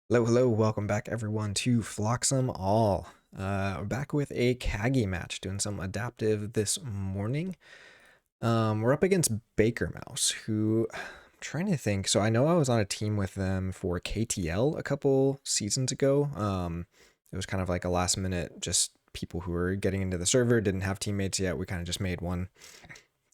Hello, welcome back everyone to Phlox'em All. We're back with a KAGI match, doing some adaptive this morning. We're up against Bakermouse, who I'm trying to think. So I know I was on a team with them for KTL a couple seasons ago. It was kind of like a last minute, just people who were getting into the server, didn't have teammates yet. We kind of just made one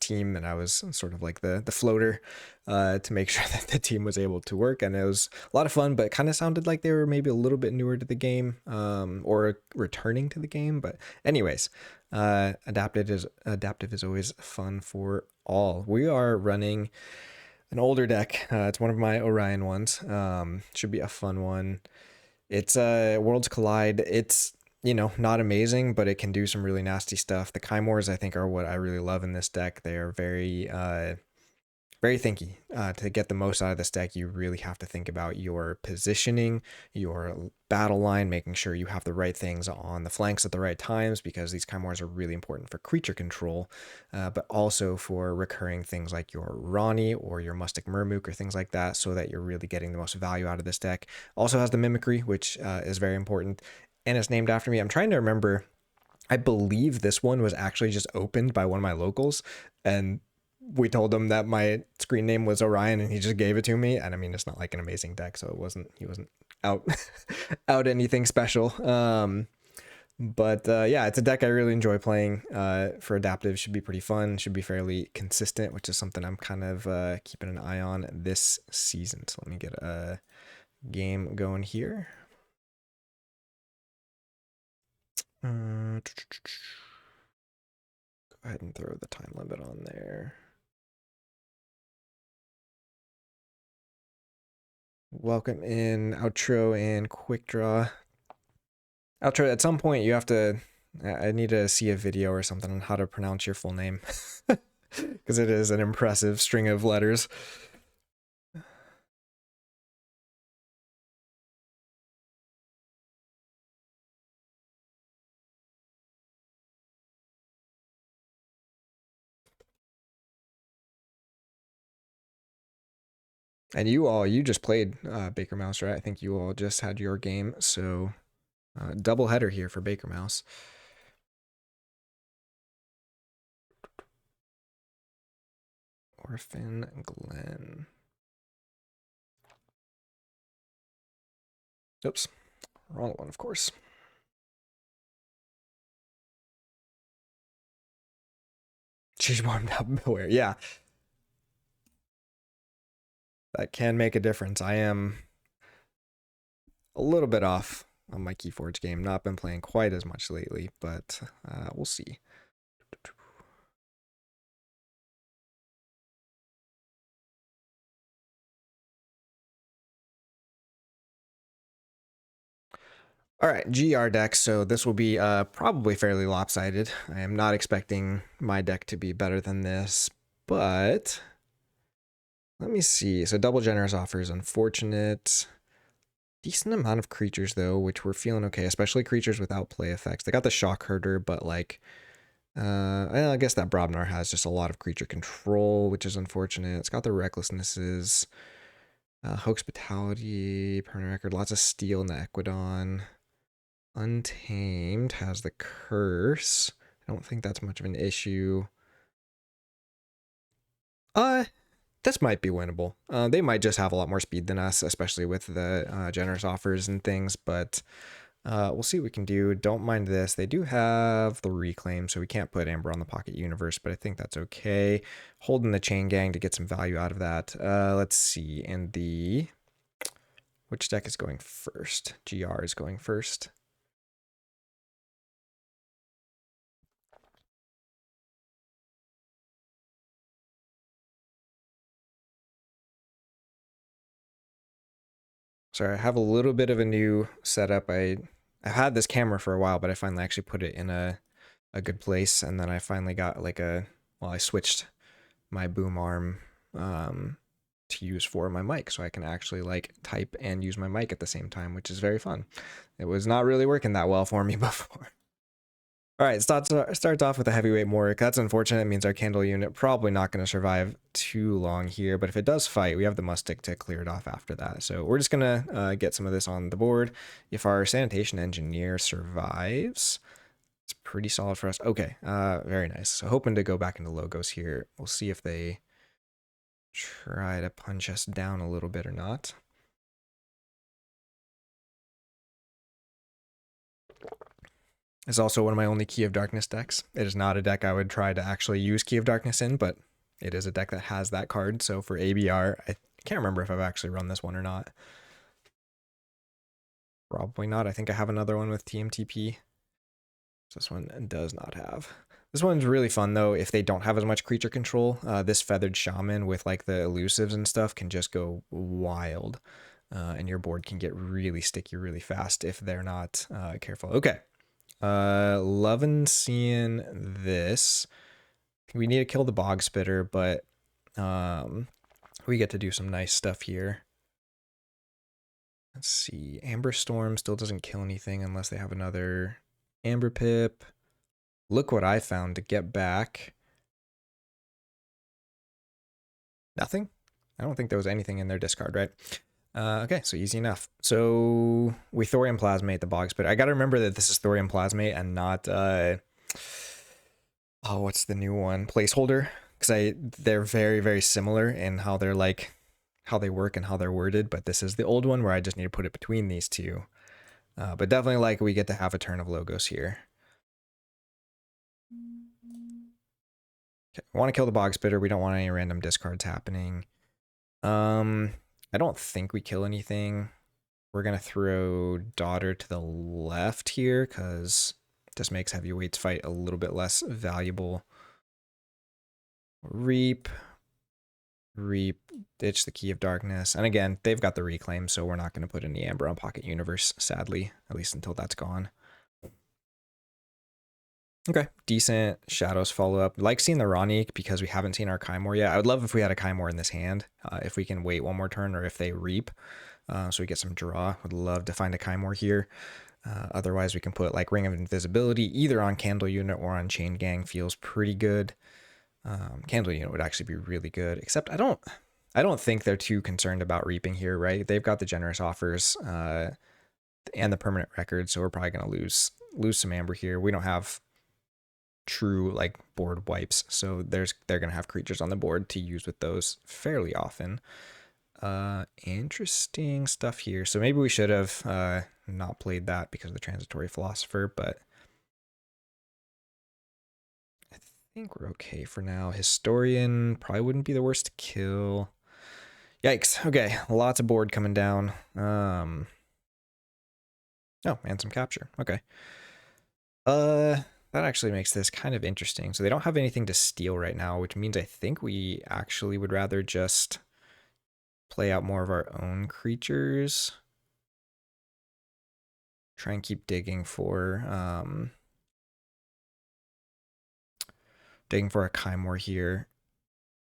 team, and I was sort of like the floater to make sure that the team was able to work. And it was a lot of fun, but it kind of sounded like they were maybe a little bit newer to the game, or returning to the game. But anyways, adaptive is always fun for all. We are running an older deck. It's one of my Orion ones. Should be a fun one. It's Worlds Collide. It's not amazing, but it can do some really nasty stuff. The Kymoors, I think, are what I really love in this deck. They are very thinky. To get the most out of this deck, you really have to think about your positioning, your battle line, making sure you have the right things on the flanks at the right times, because these Kymoors are really important for creature control, but also for recurring things like your Rani or your Mustic Murmook or things like that, so that you're really getting the most value out of this deck. Also has the Mimicry, which is very important, and it's named after me. I'm trying to remember. I believe this one was actually just opened by one of my locals, and we told him that my screen name was Orion, and he just gave it to me. And I mean, it's not like an amazing deck, so he wasn't out out anything special. But yeah, it's a deck I really enjoy playing. For adaptive, should be pretty fun, should be fairly consistent, which is something I'm kind of keeping an eye on this season. So let me get a game going here. Go ahead and throw the time limit on there. Welcome in, outro, and quick draw. Outro, at some point you have to, I need to see a video or something on how to pronounce your full name, because it is an impressive string of letters. And you just played Bakermouse, right? I think you all just had your game, so double header here for Bakermouse. Orphan Glen. Oops, wrong one, of course. She's warmed up where? Yeah, that can make a difference. I am a little bit off on my Keyforge game. Not been playing quite as much lately, but we'll see. All right, GR deck. So this will be probably fairly lopsided. I am not expecting my deck to be better than this, but let me see. So double generous offers, unfortunate. Decent amount of creatures though, which we're feeling okay, especially creatures without play effects. They got the Shock Herder, but like, I guess that Brobnar has just a lot of creature control, which is unfortunate. It's got the Recklessnesses, Hospitality, Permanent Record, lots of Steel in the Equidon. Untamed has the Curse. I don't think that's much of an issue. This might be winnable. They might just have a lot more speed than us, especially with the generous offers and things, but we'll see what we can do. Don't mind this. They do have the Reclaim, so we can't put Amber on the Pocket Universe, but I think that's okay. Holding the Chain Gang to get some value out of that. Let's see. And which deck is going first? GR is going first. Sorry, I have a little bit of a new setup. I've had this camera for a while, but I finally actually put it in a good place, and then I finally got like I switched my boom arm to use for my mic, so I can actually like type and use my mic at the same time, which is very fun. It was not really working that well for me before. All right, starts off with a heavyweight Morik. That's unfortunate. It means our candle unit probably not going to survive too long here. But if it does fight, we have the Mustic to clear it off after that. So we're just going to get some of this on the board. If our Sanitation Engineer survives, it's pretty solid for us. Okay, very nice. So hoping to go back into logos here. We'll see if they try to punch us down a little bit or not. It's also one of my only Key of Darkness decks. It is not a deck I would try to actually use Key of Darkness in, but it is a deck that has that card. So for ABR, I can't remember if I've actually run this one or not. Probably not. I think I have another one with TMTP. So this one does not have. This one's really fun though. If they don't have as much creature control, this Feathered Shaman with like the elusives and stuff can just go wild. And your board can get really sticky really fast if they're not careful. Okay. Loving seeing this. We need to kill the Bog Spitter, but we get to do some nice stuff here. Let's see. Amber Storm still doesn't kill anything unless they have another Amber Pip. Look what I found to get back. Nothing? I don't think there was anything in their discard, right? Okay, so easy enough. So we Thorium Plasmate the Bog Spitter. I gotta remember that this is Thorium Plasmate and not oh, what's the new one? Placeholder. Because they're very, very similar in how they're like how they work and how they're worded, but this is the old one where I just need to put it between these two. But definitely like we get to have a turn of logos here. Okay, I want to kill the Bog Spitter. We don't want any random discards happening. I don't think we kill anything. We're going to throw Daughter to the left here because this makes Heavyweights fight a little bit less valuable. Reap, ditch the Key of Darkness. And again, they've got the Reclaim, so we're not going to put any Amber on Pocket Universe, sadly, at least until that's gone. Okay, decent Shadows follow-up. Like seeing the Ronique because we haven't seen our Kymoor yet. I would love if we had a Kymoor in this hand, if we can wait one more turn or if they reap, so we get some draw. Would love to find a Kymoor here. Otherwise, we can put like Ring of Invisibility either on Candle Unit or on Chain Gang. Feels pretty good. Candle Unit would actually be really good, except I don't think they're too concerned about reaping here, right? They've got the generous offers and the permanent record, so we're probably going to lose some Amber here. We don't have true like board wipes, so they're gonna have creatures on the board to use with those fairly often. Interesting stuff here. So maybe we should have not played that because of the Transitory Philosopher, but I think we're okay for now. Historian probably wouldn't be the worst to kill. Yikes. Okay, lots of board coming down. Oh, and some capture. Okay. That actually makes this kind of interesting. So they don't have anything to steal right now, which means I think we actually would rather just play out more of our own creatures. Try and keep digging for a Kymoor here.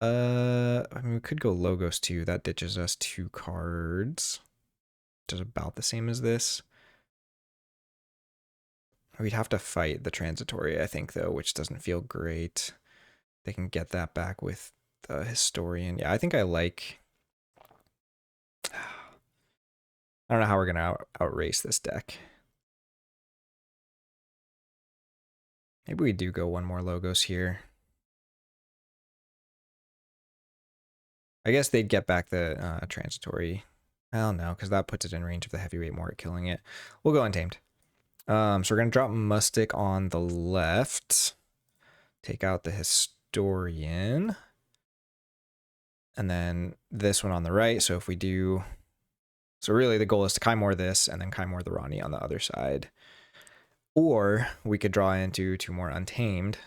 I mean, we could go Logos too. That ditches us 2 cards, which is about the same as this. We'd have to fight the Transitory, I think, though, which doesn't feel great. They can get that back with the Historian. Yeah, I think I like... I don't know how we're going to outrace this deck. Maybe we do go one more Logos here. I guess they'd get back the Transitory. Well, no, because that puts it in range of the Heavyweight Mort killing it. We'll go Untamed. So we're going to drop Mustic on the left. Take out the Historian. And then this one on the right. So if we do... So really the goal is to Kymoor this and then Kymoor the Ronnie on the other side. Or we could draw into 2 more Untamed.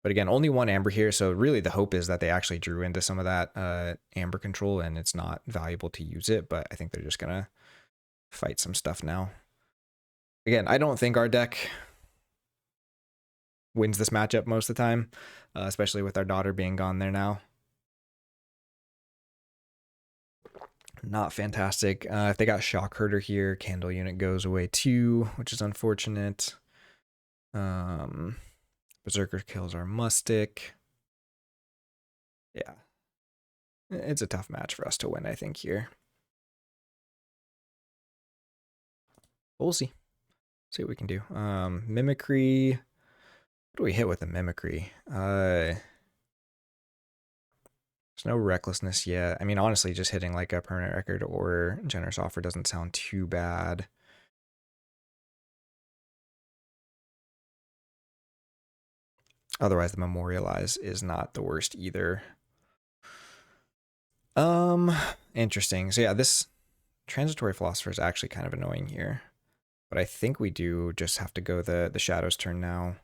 But again, only 1 Amber here, so really the hope is that they actually drew into some of that Amber control and it's not valuable to use it, but I think they're just going to fight some stuff now. Again, I don't think our deck wins this matchup most of the time, especially with our Daughter being gone there now. Not fantastic. If they got Shock Herder here, Candle Unit goes away too, which is unfortunate. Berserker kills our Mustic. Yeah. It's a tough match for us to win, I think, here. We'll see. See what we can do. Mimicry. What do we hit with the Mimicry? There's no recklessness yet. I mean, honestly, just hitting like a permanent record or generous offer doesn't sound too bad. Otherwise, the Memorialize is not the worst either. Interesting. So yeah, this Transitory Philosopher is actually kind of annoying here. But I think we do just have to go the Shadow's turn now.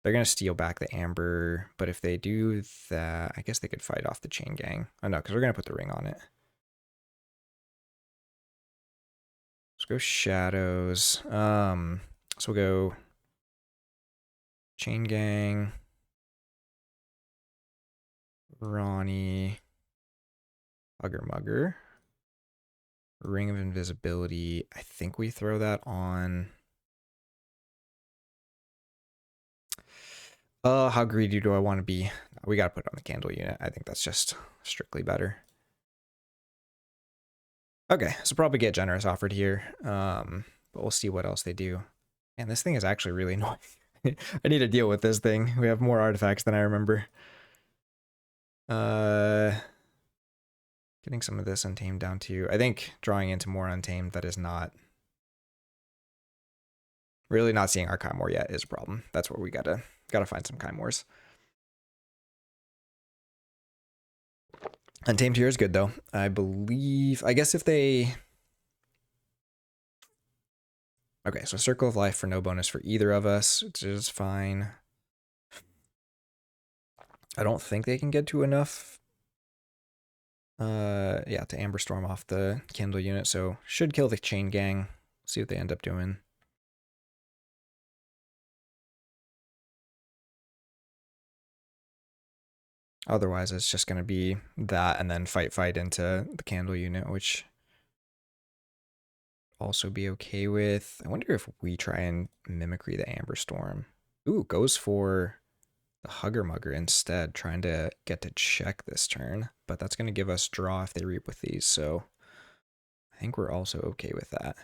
They're going to steal back the Amber, but if they do that, I guess they could fight off the Chain Gang. Oh no, because we're going to put the ring on it. Let's go Shadows. So we'll go Chain Gang, Ronnie, Hugger Mugger, Ring of Invisibility. I think we throw that on. How greedy do I want to be? We got to put it on the Candle Unit. I think that's just strictly better. Okay, so probably get Generous offered here. But we'll see what else they do. And this thing is actually really annoying. I need to deal with this thing. We have more artifacts than I remember. Getting some of this Untamed down to, I think drawing into more Untamed that is not really not seeing our Kymoor yet is a problem. That's where we gotta find some Kymoors. Untamed here is good though. I believe, I guess if they, okay, so Circle of Life for no bonus for either of us, which is fine. I don't think they can get to enough. Yeah, to Amber Storm off the Kindle unit, so should kill the Chain Gang. See what they end up doing. Otherwise, it's just going to be that and then fight into the Candle unit, which also be okay with. I wonder if we try and Mimicry the Amber Storm. Ooh, goes for the Hugger Mugger instead, trying to get to check this turn. But that's going to give us draw if they reap with these, so I think we're also okay with that.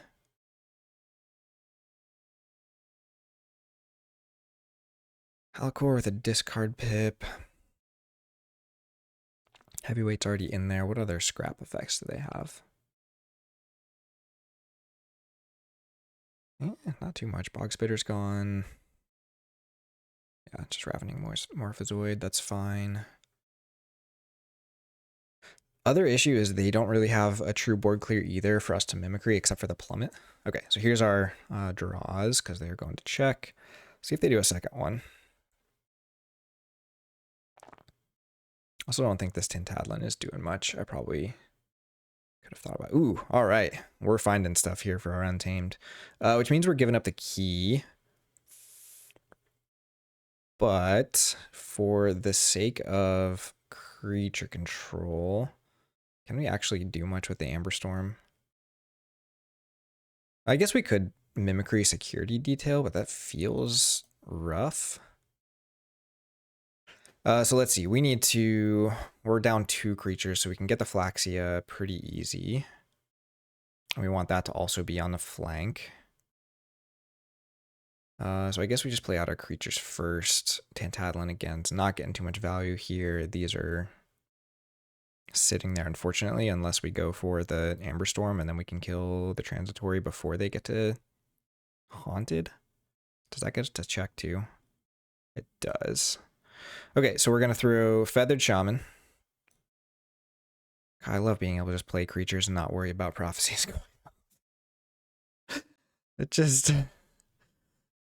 Halcor with a discard pip. Heavyweight's already in there. What other scrap effects do they have? Not too much. Bog Spitter's gone. Yeah, just Ravening Morphozoid. That's fine. Other issue is they don't really have a true board clear either for us to Mimicry except for the Plummet. Okay, so here's our draws because they're going to check. See if they do a second one. Also don't think this Tintadlin is doing much. I probably could have thought about, ooh, all right. We're finding stuff here for our Untamed, which means we're giving up the key. But for the sake of creature control, can we actually do much with the Amber Storm? I guess we could Mimicry Security Detail, but that feels rough. So let's see. We need to, we're down 2 creatures, so we can get the Phlox'em pretty easy. We want that to also be on the flank. So I guess we just play out our creatures first. Tantadlin again, it's not getting too much value here. These are sitting there, unfortunately, unless we go for the Amber Storm, and then we can kill the Transitory before they get to Haunted. Does that get us to check too? It does. Okay, so we're going to throw Feathered Shaman. I love being able to just play creatures and not worry about prophecies going on. It just...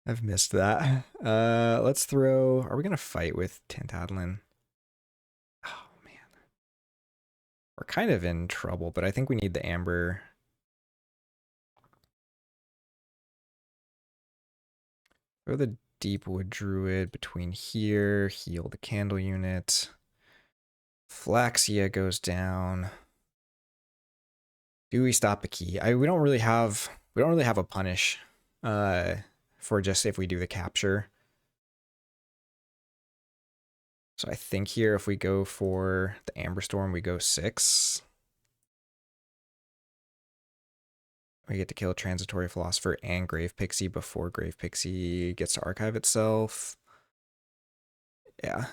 I've missed that. Let's throw... Are we going to fight with Tantadlin? Oh, man. We're kind of in trouble, but I think we need the Amber. Throw the Deepwood Druid between here. Heal the Candle unit. Phlox'em goes down. Do we stop a key? We don't really have a punish for just if we do the capture. So I think here if we go for the Amber Storm, we go 6. We get to kill Transitory Philosopher and Grave Pixie before Grave Pixie gets to archive itself. Yeah.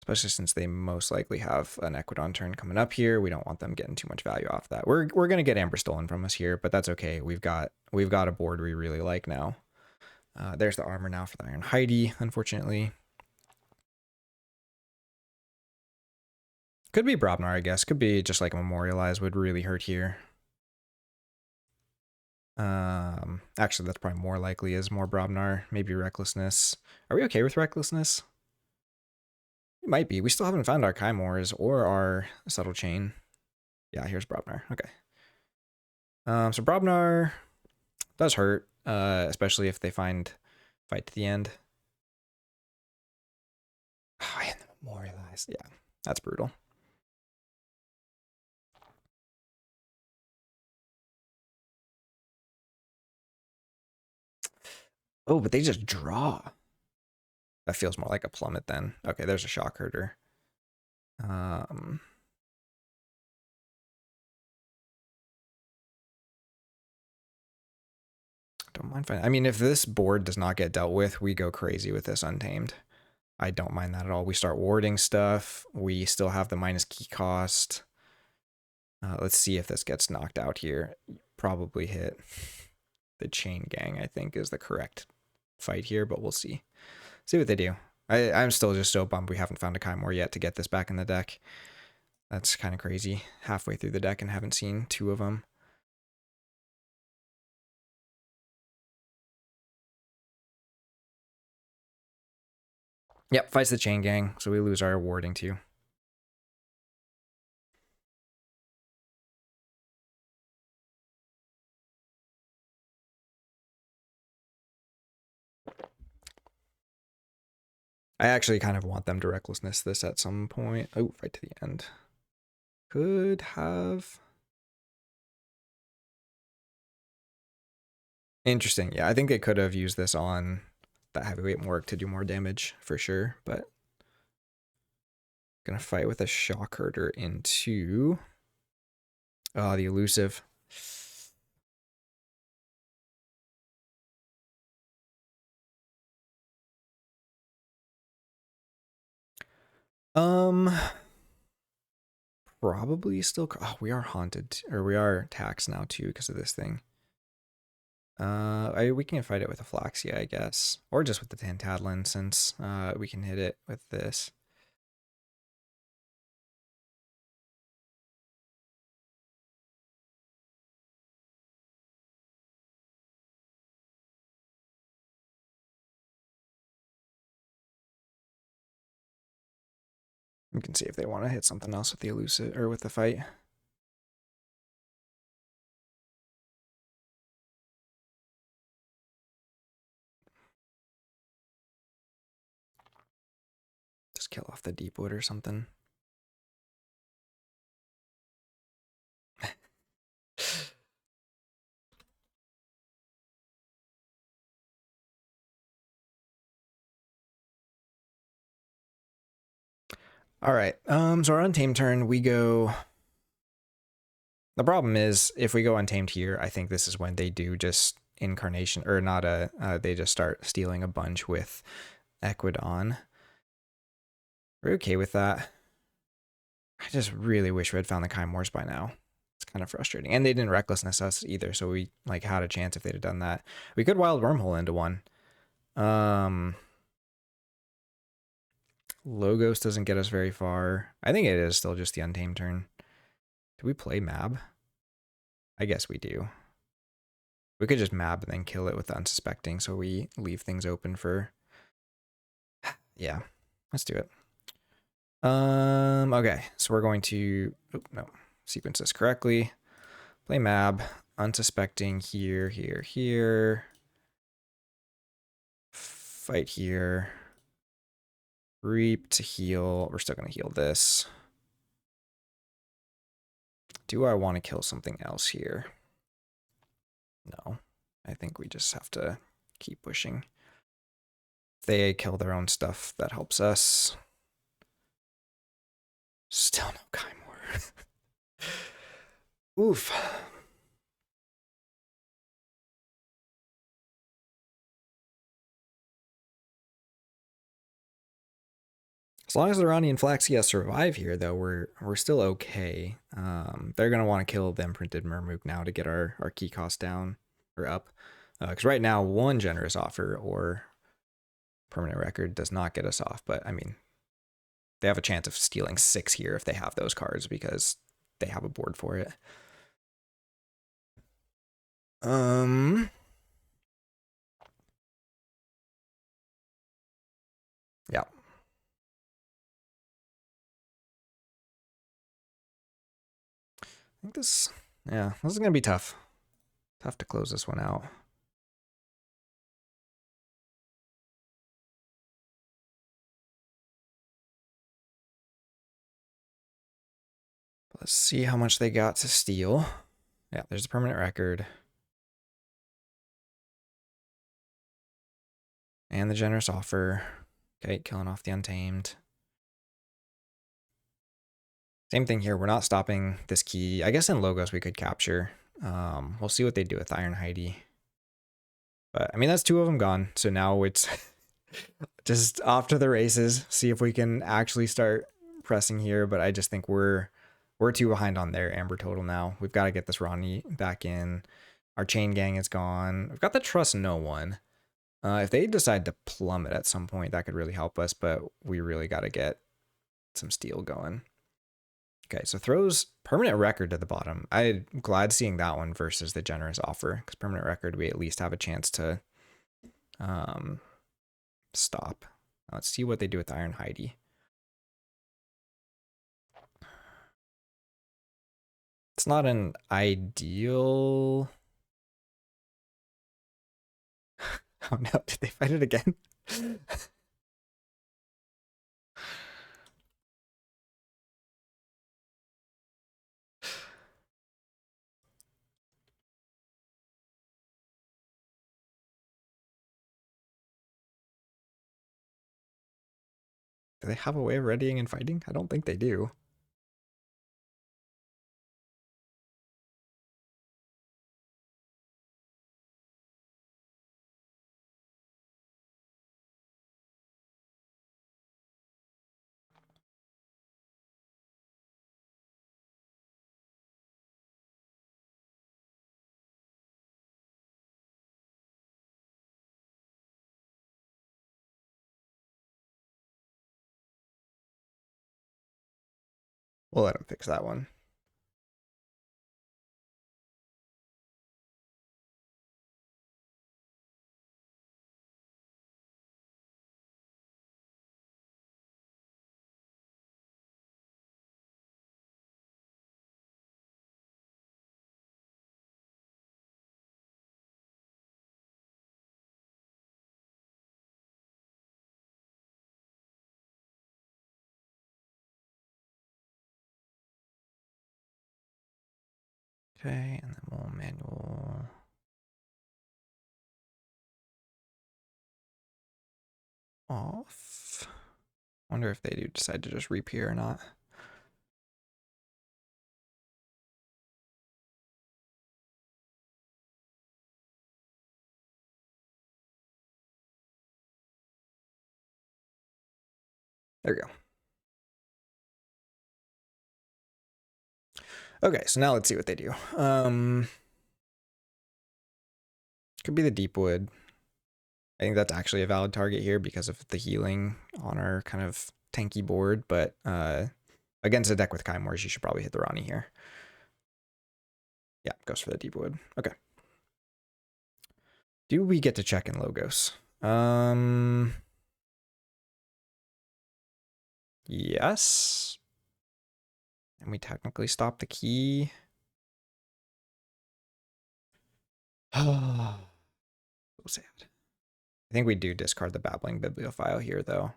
Especially since they most likely have an Equidon turn coming up here. We don't want them getting too much value off that. We're going to get Amber stolen from us here, but that's okay. We've got a board we really like now. There's the armor now for the Iron Heidi, unfortunately. Could be Brobnar, I guess. Could be just like Memorialize would really hurt here. Actually, that's probably more likely is more Brobnar. Maybe Recklessness. Are we okay with Recklessness? We might be. We still haven't found our Kymoors or our Subtle Chain. Yeah, here's Brobnar. Okay. So Brobnar does hurt, especially if they fight to the end. Oh, and the Memorialize. Yeah, that's brutal. Oh, but they just draw. That feels more like a plummet then. Okay, there's a shock herder. Don't mind finding. I mean, if this board does not get dealt with, we go crazy with this Untamed. I don't mind that at all. We start warding stuff. We still have the minus key cost. Let's see if this gets knocked out here. Probably hit. The Chain Gang, I think, is the correct fight here, but we'll see. See what they do. I'm still just so bummed we haven't found a Kymoor yet to get this back in the deck. That's kind of crazy. Halfway through the deck and haven't seen 2 of them. Yep, fights the Chain Gang, so we lose our warding too. I actually kind of want them to Recklessness this at some point. Oh, fight to the end. Could have... Interesting. Yeah, I think they could have used this on that heavyweight Morg to do more damage for sure, but gonna fight with a shock herder into the elusive. Probably still. Oh, we are haunted, or we are taxed now too because of this thing. We can fight it with a Phloxia, I guess, or just with the Tantadlin since we can hit it with this. We can see if they want to hit something else with the elusive or with the fight. Just kill off the Deepwood or something. All right. So our Untamed turn, we go. The problem is if we go Untamed here, I think this is when they do just incarnation or not they just start stealing a bunch with Equidon. We're okay with that. I just really wish we had found the Kymoors by now. It's kind of frustrating. And they didn't Recklessness us either, so we like had a chance if they'd have done that. We could Wild Wormhole into one. Logos doesn't get us very far. I think it is still just the Untamed turn. Do we play Mab? I guess we do. We could just Mab and then kill it with the Unsuspecting, so we leave things open for... Yeah, let's do it. Okay, so we're going to... Oh, no. Sequence this correctly. Play Mab. Unsuspecting here, here, here. Fight here. Reap to heal. We're still going to heal this. Do I want to kill something else here? No. I think we just have to keep pushing. If they kill their own stuff, that helps us. Still no Kymoor. Oof. As long as the Ronnie and Phlox'em survive here, though, we're still okay. They're gonna want to kill the imprinted Mermook now to get our key cost down or up. Because right now, one generous offer or permanent record does not get us off. But I mean, they have a chance of stealing 6 here if they have those cards because they have a board for it. Yeah. I think this is gonna be tough. Tough to close this one out. Let's see how much they got to steal. Yeah, there's a permanent record. And the generous offer. Okay, killing off the Untamed. Same thing here. We're not stopping this key. I guess in Logos we could capture. We'll see what they do with Iron Heidi. But I mean, that's 2 of them gone. So now it's just off to the races. See if we can actually start pressing here. But I just think we're 2 behind on their Amber total now. We've got to get this Ronnie back in. Our chain gang is gone. We've got the Trust No One. If they decide to plummet at some point, that could really help us. But we really got to get some steel going. Okay, so throws permanent record to the bottom. I'm glad seeing that one versus the generous offer, because permanent record, we at least have a chance to stop. Let's see what they do with Iron Heidi. It's not an ideal... Oh no, did they fight it again? Do they have a way of readying and fighting? I don't think they do. We'll let him fix that one. Okay, and then we'll manual... off. Wonder if they do decide to just reap here or not. There we go. Okay, so now let's see what they do. Could be the Deepwood. I think that's actually a valid target here because of the healing on our kind of tanky board, but against a deck with Kymoors, you should probably hit the Ronnie here. Yeah, goes for the Deepwood. Okay. Do we get to check in Logos? Yes. And we technically stop the key. So sad. I think we do discard the Babbling Bibliophile here, though.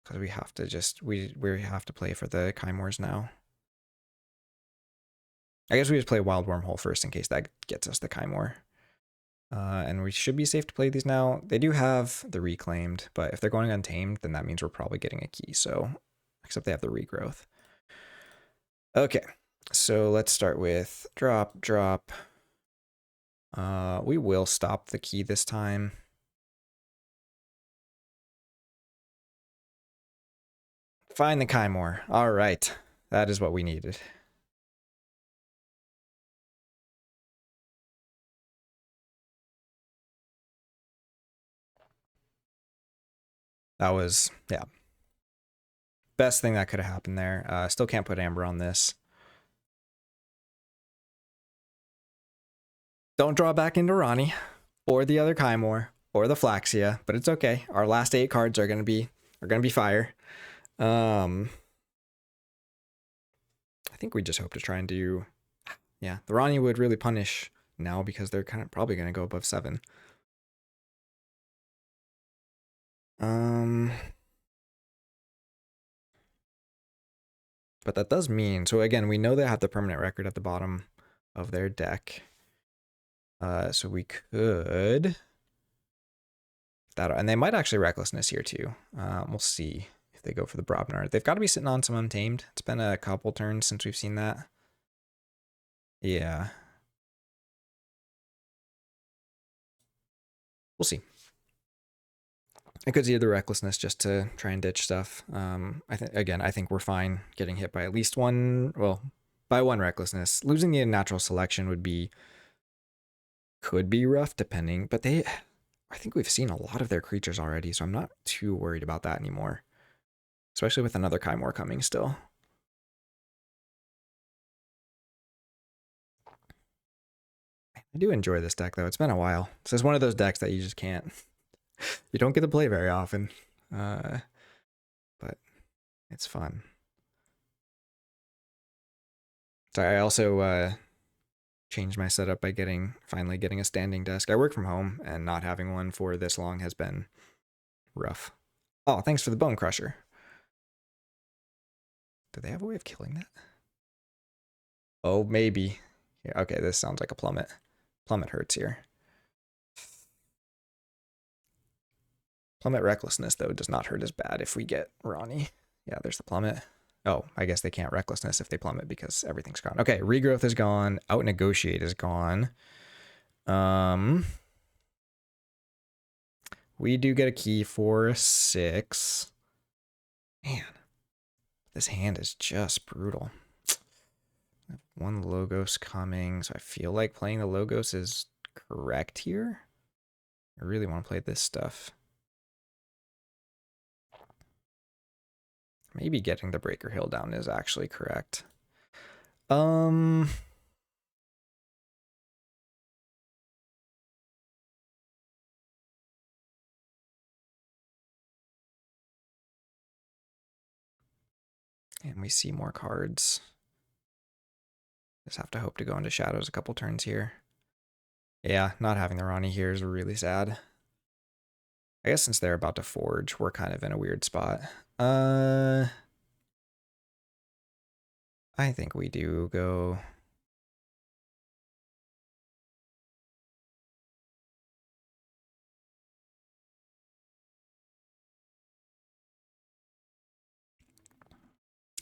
Because we have to just, we have to play for the Kymoors now. I guess we just play Wild Wormhole first in case that gets us the Kymoor. And we should be safe to play these now. They do have the Reclaimed, but if they're going Untamed, then that means we're probably getting a key. So, except they have the Regrowth. Okay, so let's start with drop, drop. We will stop the key this time. Find the Kymoor. All right, that is what we needed. That was, yeah, best thing that could have happened there. Still can't put Amber on this. Don't draw back into Ronnie or the other Kymoor or the Phlox'em, but it's okay. Our last 8 cards are gonna be fire. I think we just hope to try and do, yeah, the Ronnie would really punish now because they're kind of probably gonna go above 7. But that does mean, so again, we know they have the permanent record at the bottom of their deck. So we could that, and they might actually Recklessness here too. We'll see if they go for the Brobnar. They've got to be sitting on some Untamed. It's been a couple turns since we've seen that. Yeah. We'll see. I could see the Recklessness just to try and ditch stuff. I think we're fine getting hit by at least one, well, by one Recklessness. Losing the Natural Selection could be rough depending, but I think we've seen a lot of their creatures already, so I'm not too worried about that anymore. Especially with another Kymoor coming still. I do enjoy this deck though. It's been a while. This is one of those decks that you just can't, you don't get to play very often. But it's fun. So I also changed my setup by finally getting a standing desk. I work from home, and not having one for this long has been rough. Oh, thanks for the Bone Crusher. Do they have a way of killing that? Oh, maybe. Yeah, okay, this sounds like a plummet. Plummet hurts here. Plummet Recklessness, though, does not hurt as bad if we get Ronnie. Yeah, there's the plummet. Oh, I guess they can't Recklessness if they plummet because everything's gone. Okay, Regrowth is gone. Out Negotiate is gone. We do get a key for 6. Man, this hand is just brutal. One Logos coming, so I feel like playing the Logos is correct here. I really want to play this stuff. Maybe getting the Breaker Hill down is actually correct. And we see more cards. Just have to hope to go into shadows a couple turns here. Yeah, not having the Ronnie here is really sad. I guess since they're about to forge, we're kind of in a weird spot. I think we do go.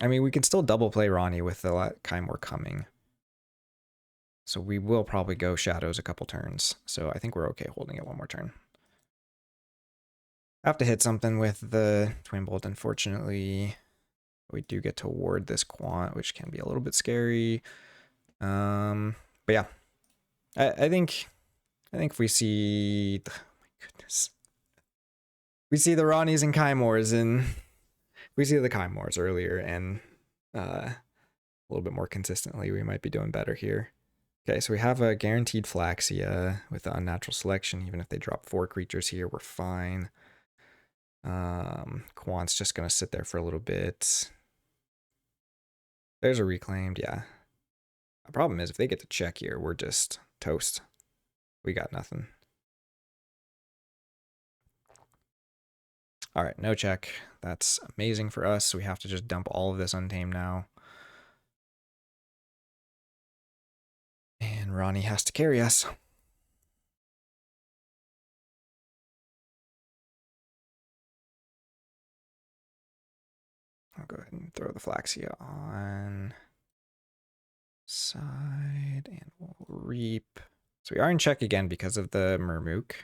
I mean, we can still double play Ronnie with the Kymoor coming. So we will probably go shadows a couple turns. So I think we're okay holding it one more turn. I have to hit something with the Twin Bolt, unfortunately. We do get to ward this Quant, which can be a little bit scary. But yeah, I think if we see, oh my goodness, we see the Ronnies and Kymoors, and we see the Kymoors earlier, and a little bit more consistently, we might be doing better here. Okay, so we have a guaranteed Phlox'em with the unnatural selection. Even if they drop 4 creatures here, we're fine. Quant's just gonna sit there for a little bit. There's a Reclaimed, yeah. The problem is if they get to check here, we're just toast. We got nothing. All right, no check. That's amazing for us. We have to just dump all of this Untamed now. And Ronnie has to carry us. I'll go ahead and throw the Phlox'em on side and we'll reap. So we are in check again because of the Murmook.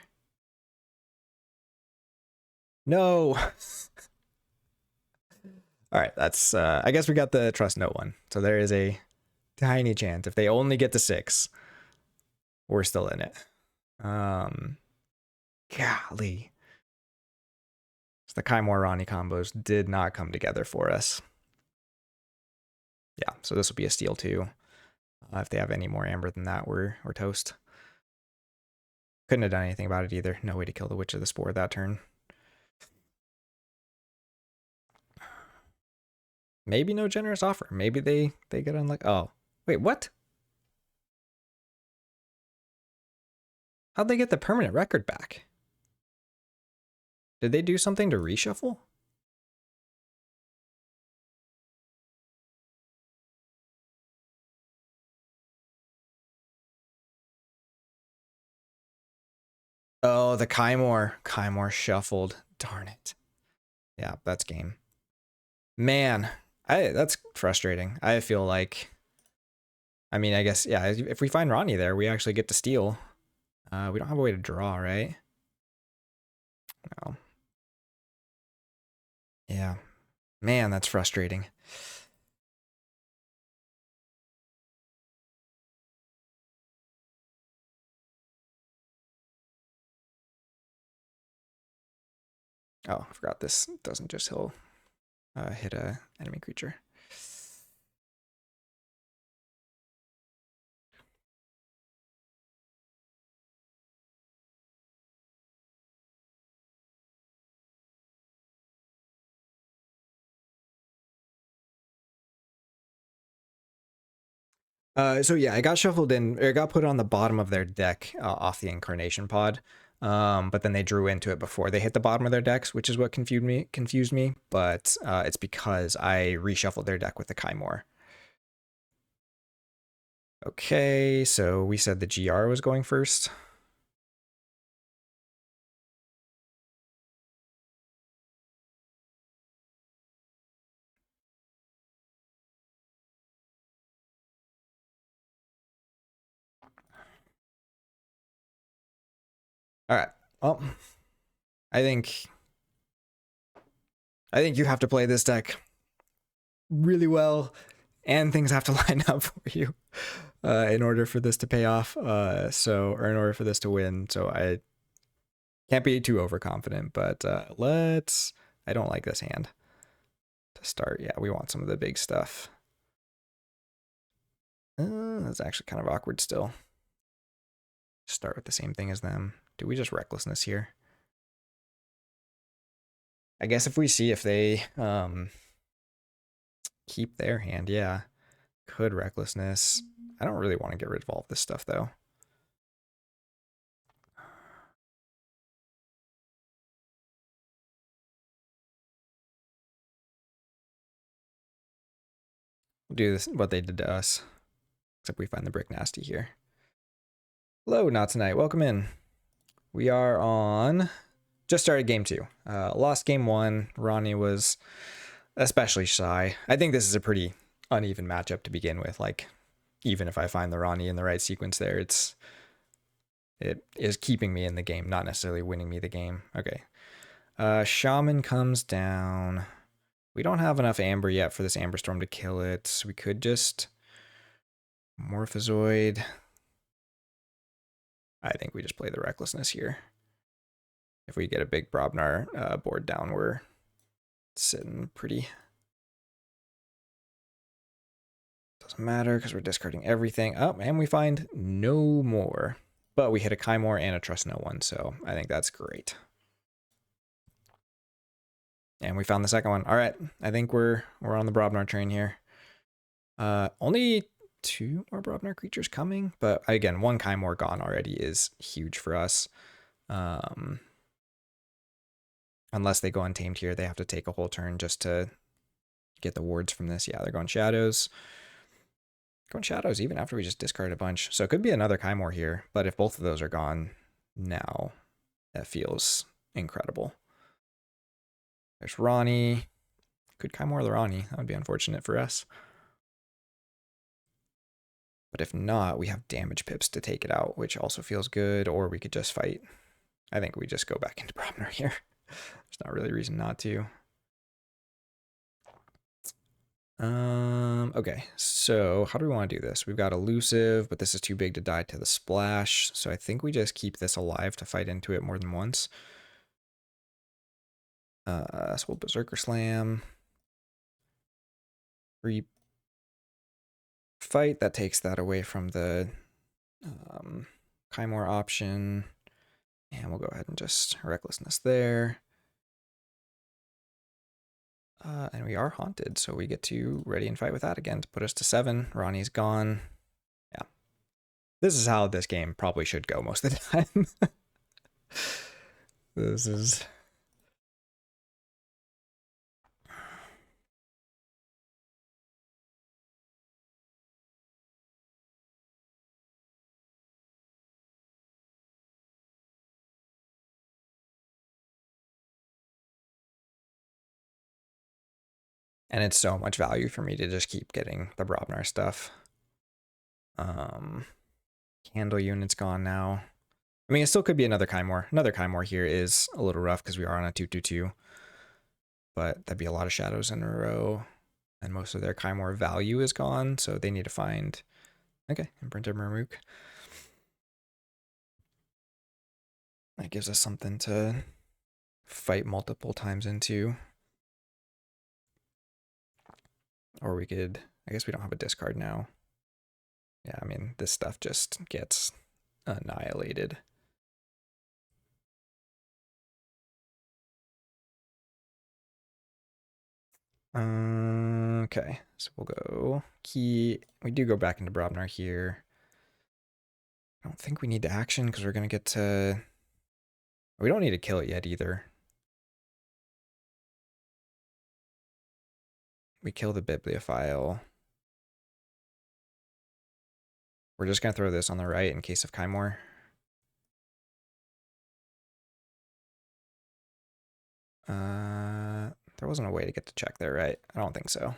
No. All right, that's I guess we got the trust no one. So there is a tiny chance if they only get to 6, we're still in it. Golly. So the Kymoor Ronnie combos did not come together for us. Yeah, so this will be a steal too. If they have any more amber than that, we're toast. Couldn't have done anything about it either. No way to kill the Witch of the Spore that turn. Maybe no generous offer. Maybe they get unlucky. Oh, wait, what? How'd they get the permanent record back? Did they do something to reshuffle? Oh, the Kymoor. Kymoor shuffled. Darn it. Yeah, that's game. Man, that's frustrating. I feel like, I mean, I guess, yeah, if we find Ronnie there, we actually get to steal. We don't have a way to draw, right? No. Yeah. Man, that's frustrating. Oh, I forgot this doesn't just hit a enemy creature. So yeah, it got shuffled in, or it got put on the bottom of their deck off the Incarnation Pod. But then they drew into it before they hit the bottom of their decks, which is what confused me. But it's because I reshuffled their deck with the Kymoor. Okay, so we said the GR was going first. All right. Well, I think you have to play this deck really well, and things have to line up for you in order for this to pay off. Or in order for this to win. So I can't be too overconfident, but let's. I don't like this hand to start. Yeah, we want some of the big stuff. That's actually kind of awkward still. Start with the same thing as them. Do we just recklessness here? I guess if we see if they keep their hand, yeah. Could recklessness. I don't really want to get rid of all of this stuff though. We'll do this what they did to us. Except we find the brick nasty here. Hello, not tonight. Welcome in. We are on just started game 2. Lost game 1. Ronnie was especially shy. I think this is a pretty uneven matchup to begin with. Like, even if I find the Ronnie in the right sequence there, it is keeping me in the game, not necessarily winning me the game. Okay. Shaman comes down. We don't have enough amber yet for this amber storm to kill it. So we could just Morphozoid. I think we just play the recklessness here. If we get a big Brobnar board down, we're sitting pretty. Doesn't matter because we're discarding everything. Oh, and we find no more. But we hit a Kymoor and a Trust No One, so I think that's great. And we found the second one. All right, I think we're on the Brobnar train here. Only 2 more Brobnar creatures coming, but again, 1 Kymoor gone already is huge for us. Unless they go untamed here, they have to take a whole turn just to get the wards from this. Yeah, they're going shadows. Going shadows even after we just discarded a bunch. So it could be another Kymoor here, but if both of those are gone now, that feels incredible. There's Ronnie. Could Kymoor the Ronnie. That would be unfortunate for us. But if not, we have damage pips to take it out, which also feels good, or we could just fight. I think we just go back into Brobner here. There's not really a reason not to. Okay, so how do we want to do this? We've got elusive, but this is too big to die to the splash, so I think we just keep this alive to fight into it more than once. So we'll Berserker Slam. Fight, that takes that away from the Kymoor option. And we'll go ahead and just Recklessness there. And we are haunted, so we get to ready and fight with that again to put us to 7. Ronnie's gone. Yeah. This is how this game probably should go most of the time. This is... And it's so much value for me to just keep getting the Brobnar stuff. Candle unit's gone now. I mean, it still could be another Kymoor. Another Kymoor here is a little rough because we are on a 2/2/2. But that'd be a lot of shadows in a row. And most of their Kymoor value is gone, so they need to find... Okay, Imprinted Murmuk. That gives us something to fight multiple times into. Or we could... I guess we don't have a discard now. Yeah, I mean, this stuff just gets annihilated. Okay, so we'll go key. We do go back into Brobnar here. I don't think we need to action because we're going to get to... We don't need to kill it yet either. We kill the Bibliophile. We're just going to throw this on the right in case of Kymoor. There wasn't a way to get to check there, right? I don't think so.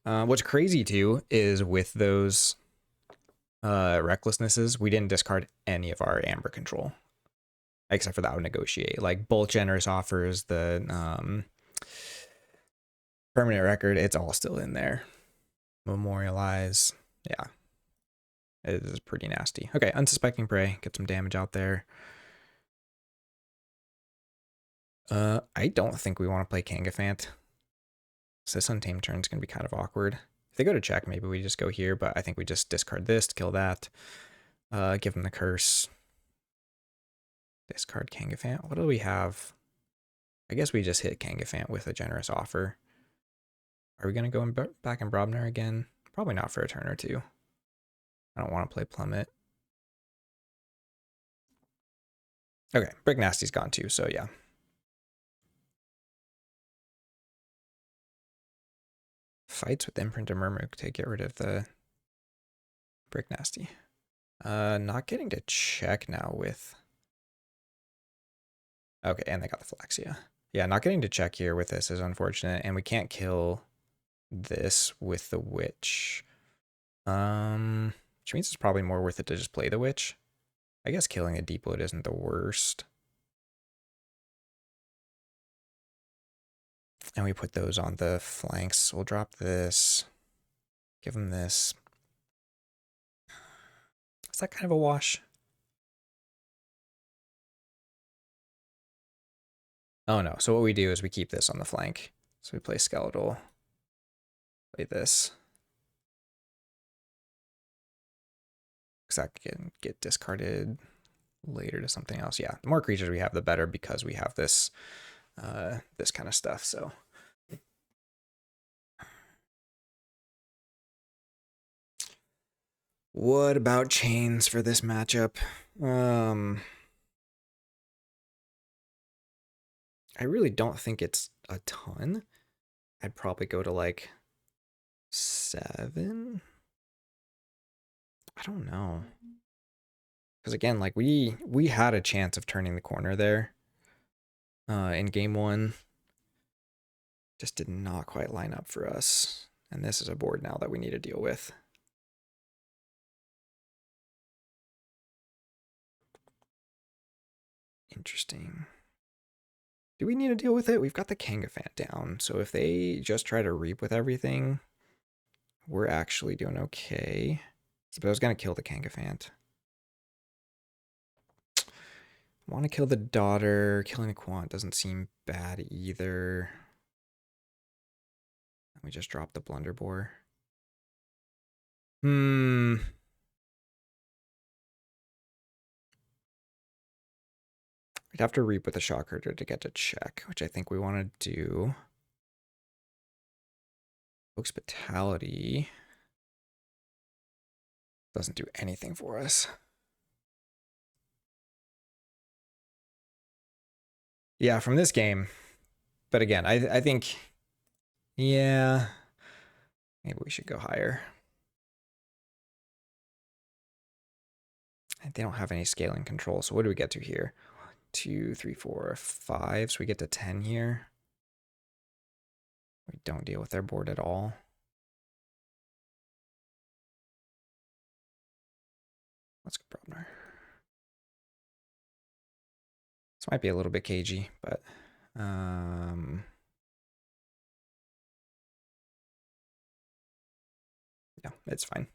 What's crazy too is with those recklessnesses, we didn't discard any of our amber control. Except for that would negotiate. Like both generous offers, the permanent record, it's all still in there. Memorialize. Yeah. It is pretty nasty. Okay, unsuspecting prey. Get some damage out there. I don't think we want to play Kangafant. So this untamed turn is going to be kind of awkward. If they go to check, maybe we just go here, but I think we just discard this to kill that. Give them the curse. Discard Kangafant. What do we have? I guess we just hit Kangafant with a generous offer. Are we going to go back in Brobnar again? Probably not for a turn or two. I don't want to play Plummet. Okay, Brick Nasty's gone too, so yeah. Fights with Imprinted Murmuk to get rid of the Brick Nasty. Not getting to check now with... Okay, and they got the Phlox'em. Yeah, not getting to check here with this is unfortunate, and we can't kill this with the Witch. Which means it's probably more worth it to just play the Witch. I guess killing a Deepwood isn't the worst. And we put those on the flanks. We'll drop this. Give them this. Is that kind of a wash? Oh no, so what we do is we keep this on the flank. So we play Skeletal. Play this. Because that can get discarded later to something else. Yeah, the more creatures we have, the better because we have this this kind of stuff, so... What about chains for this matchup? I really don't think it's a ton. I'd probably go to like 7. I don't know. Because again, like we had a chance of turning the corner there in game 1. Just did not quite line up for us. And this is a board now that we need to deal with. Interesting. Do we need to deal with it? We've got the Kangafant down. So if they just try to reap with everything, we're actually doing okay. But I was going to kill the Kangafant. Want to kill the daughter. Killing the Quant doesn't seem bad either. We just dropped the Blunderbore. We'd have to reap with a Shock Herder to get to check, which I think we want to do. Hospitality doesn't do anything for us. Yeah, from this game. But again, I think, yeah, maybe we should go higher. They don't have any scaling control. So what do we get to here? 2, 3, 4, 5. So we get to 10 here. We don't deal with their board at all. Let's go Brobner. This might be a little bit cagey, but yeah, it's fine.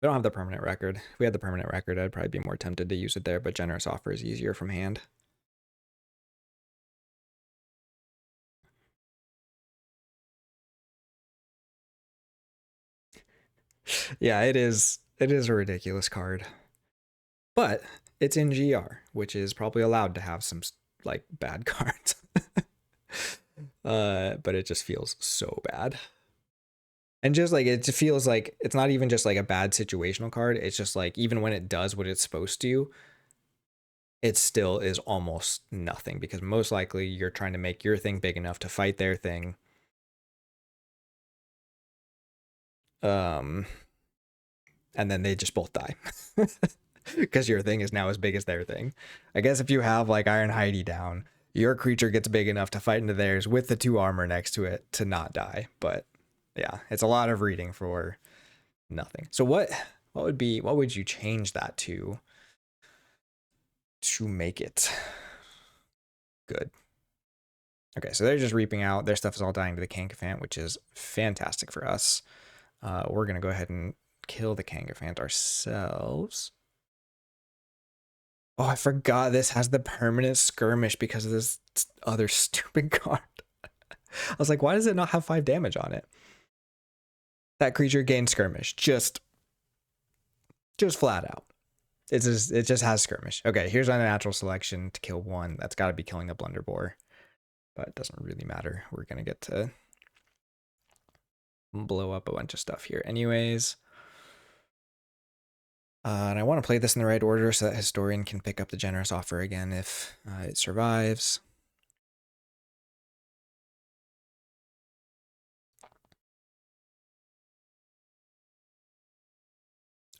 We don't have the permanent record. If we had the permanent record, I'd probably be more tempted to use it there, but generous offer is easier from hand. Yeah, it is a ridiculous card. But it's in GR, which is probably allowed to have some like bad cards. But it just feels so bad. And just like it feels like it's not even just like a bad situational card. It's just like even when it does what it's supposed to, it still is almost nothing because most likely you're trying to make your thing big enough to fight their thing. And then they just both die. Because your thing is now as big as their thing. I guess if you have like Iron Heidi down, your creature gets big enough to fight into theirs with the 2 armor next to it to not die. But yeah, it's a lot of reading for nothing. So what would you change that to make it good? Okay, so they're just reaping out. Their stuff is all dying to the Kangafant, which is fantastic for us. We're gonna go ahead and kill the Kangafant ourselves. Oh, I forgot this has the permanent skirmish because of this other stupid card. I was like, why does it not have 5 damage on it? That creature gains skirmish. Just flat out. It just has skirmish. Okay, here's our natural selection to kill 1. That's got to be killing the Blunderbore. But it doesn't really matter. We're going to get to blow up a bunch of stuff here anyways. And I want to play this in the right order so that Historian can pick up the generous offer again if it survives.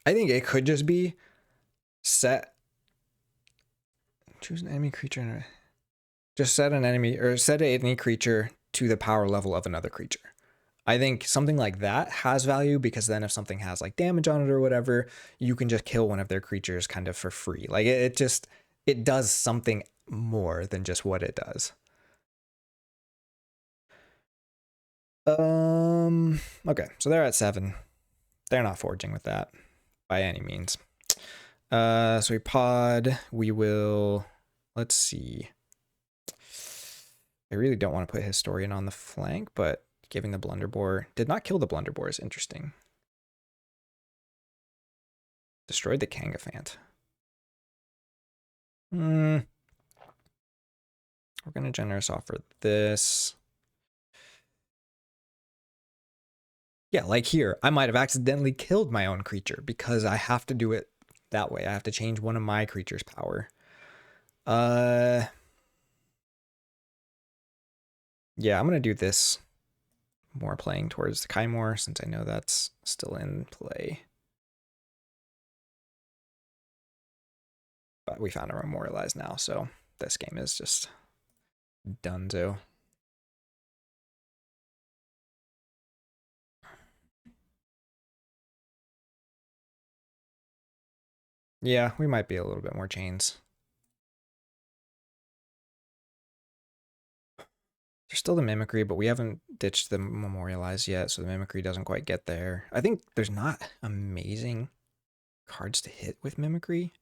I think it could just be choose an enemy creature. Just set an enemy or set any creature to the power level of another creature. I think something like that has value because then if something has like damage on it or whatever, you can just kill one of their creatures kind of for free. Like it does something more than just what it does. Okay, so they're at 7. They're not forging with that by any means. So we pod, we will, let's see. I really don't want to put Historian on the flank, but giving the Blunderbore did not kill the Blunderbore is interesting. Destroyed the Kangafant. We're going to generous offer this. Yeah, like here, I might have accidentally killed my own creature because I have to do it that way. I have to change one of my creature's power. Yeah, I'm going to do this more playing towards the Kymoor since I know that's still in play. But we found a memorialized now, so this game is just donezo. Yeah, we might be a little bit more chains. There's still the mimicry, but we haven't ditched the memorialized yet, so the mimicry doesn't quite get there. I think there's not amazing cards to hit with mimicry.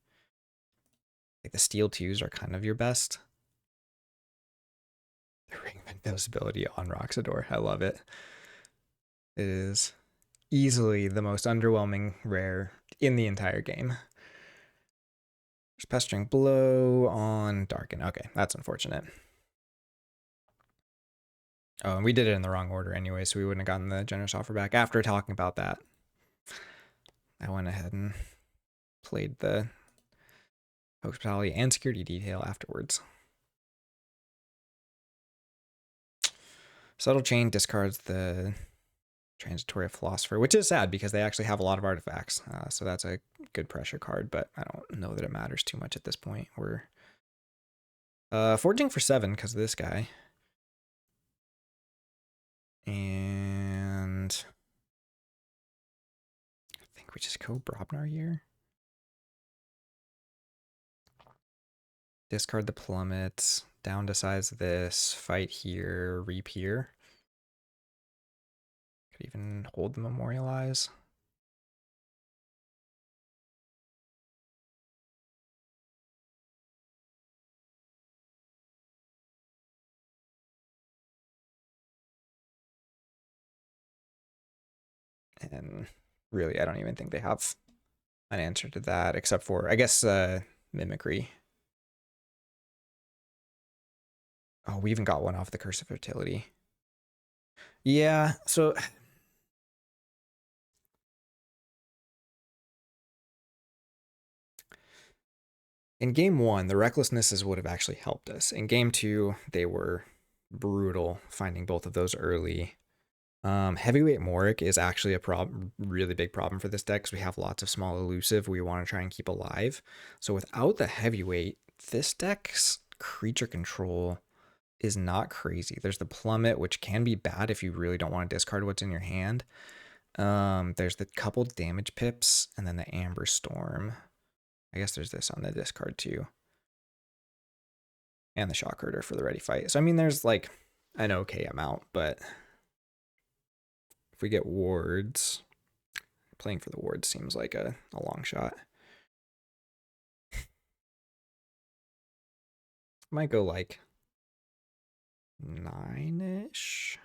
Like the steel 2s are kind of your best. The ring of invisibility on Roxador. I love it. It is easily the most underwhelming rare in the entire game. There's Pestering Blow on Darken. Okay, that's unfortunate. Oh, and we did it in the wrong order anyway, so we wouldn't have gotten the generous offer back. After talking about that, I went ahead and played the hospitality and security detail afterwards. Subtle Chain discards the Transitory Philosopher, which is sad because they actually have a lot of artifacts. So that's a good pressure card, but I don't know that it matters too much at this point. We're forging for 7 because of this guy. And I think we just go Brobnar here. Discard the plummets, down to size this, fight here, reap here. Could even hold the memorialize. And really, I don't even think they have an answer to that, except for, I guess, mimicry. Oh, we even got one off the Curse of Fertility. Yeah, so in game 1, the recklessnesses would have actually helped us. In game 2, they were brutal, finding both of those early. Heavyweight Moric is actually a really big problem for this deck because we have lots of small elusive we want to try and keep alive. So without the heavyweight, this deck's creature control is not crazy. There's the plummet, which can be bad if you really don't want to discard what's in your hand. There's the couple damage pips, and then the Amber Storm. I guess there's this on the discard too. And the Shock Herder for the ready fight. So I mean there's like an okay amount, but if we get wards, playing for the wards seems like a long shot. Might go like 9-ish.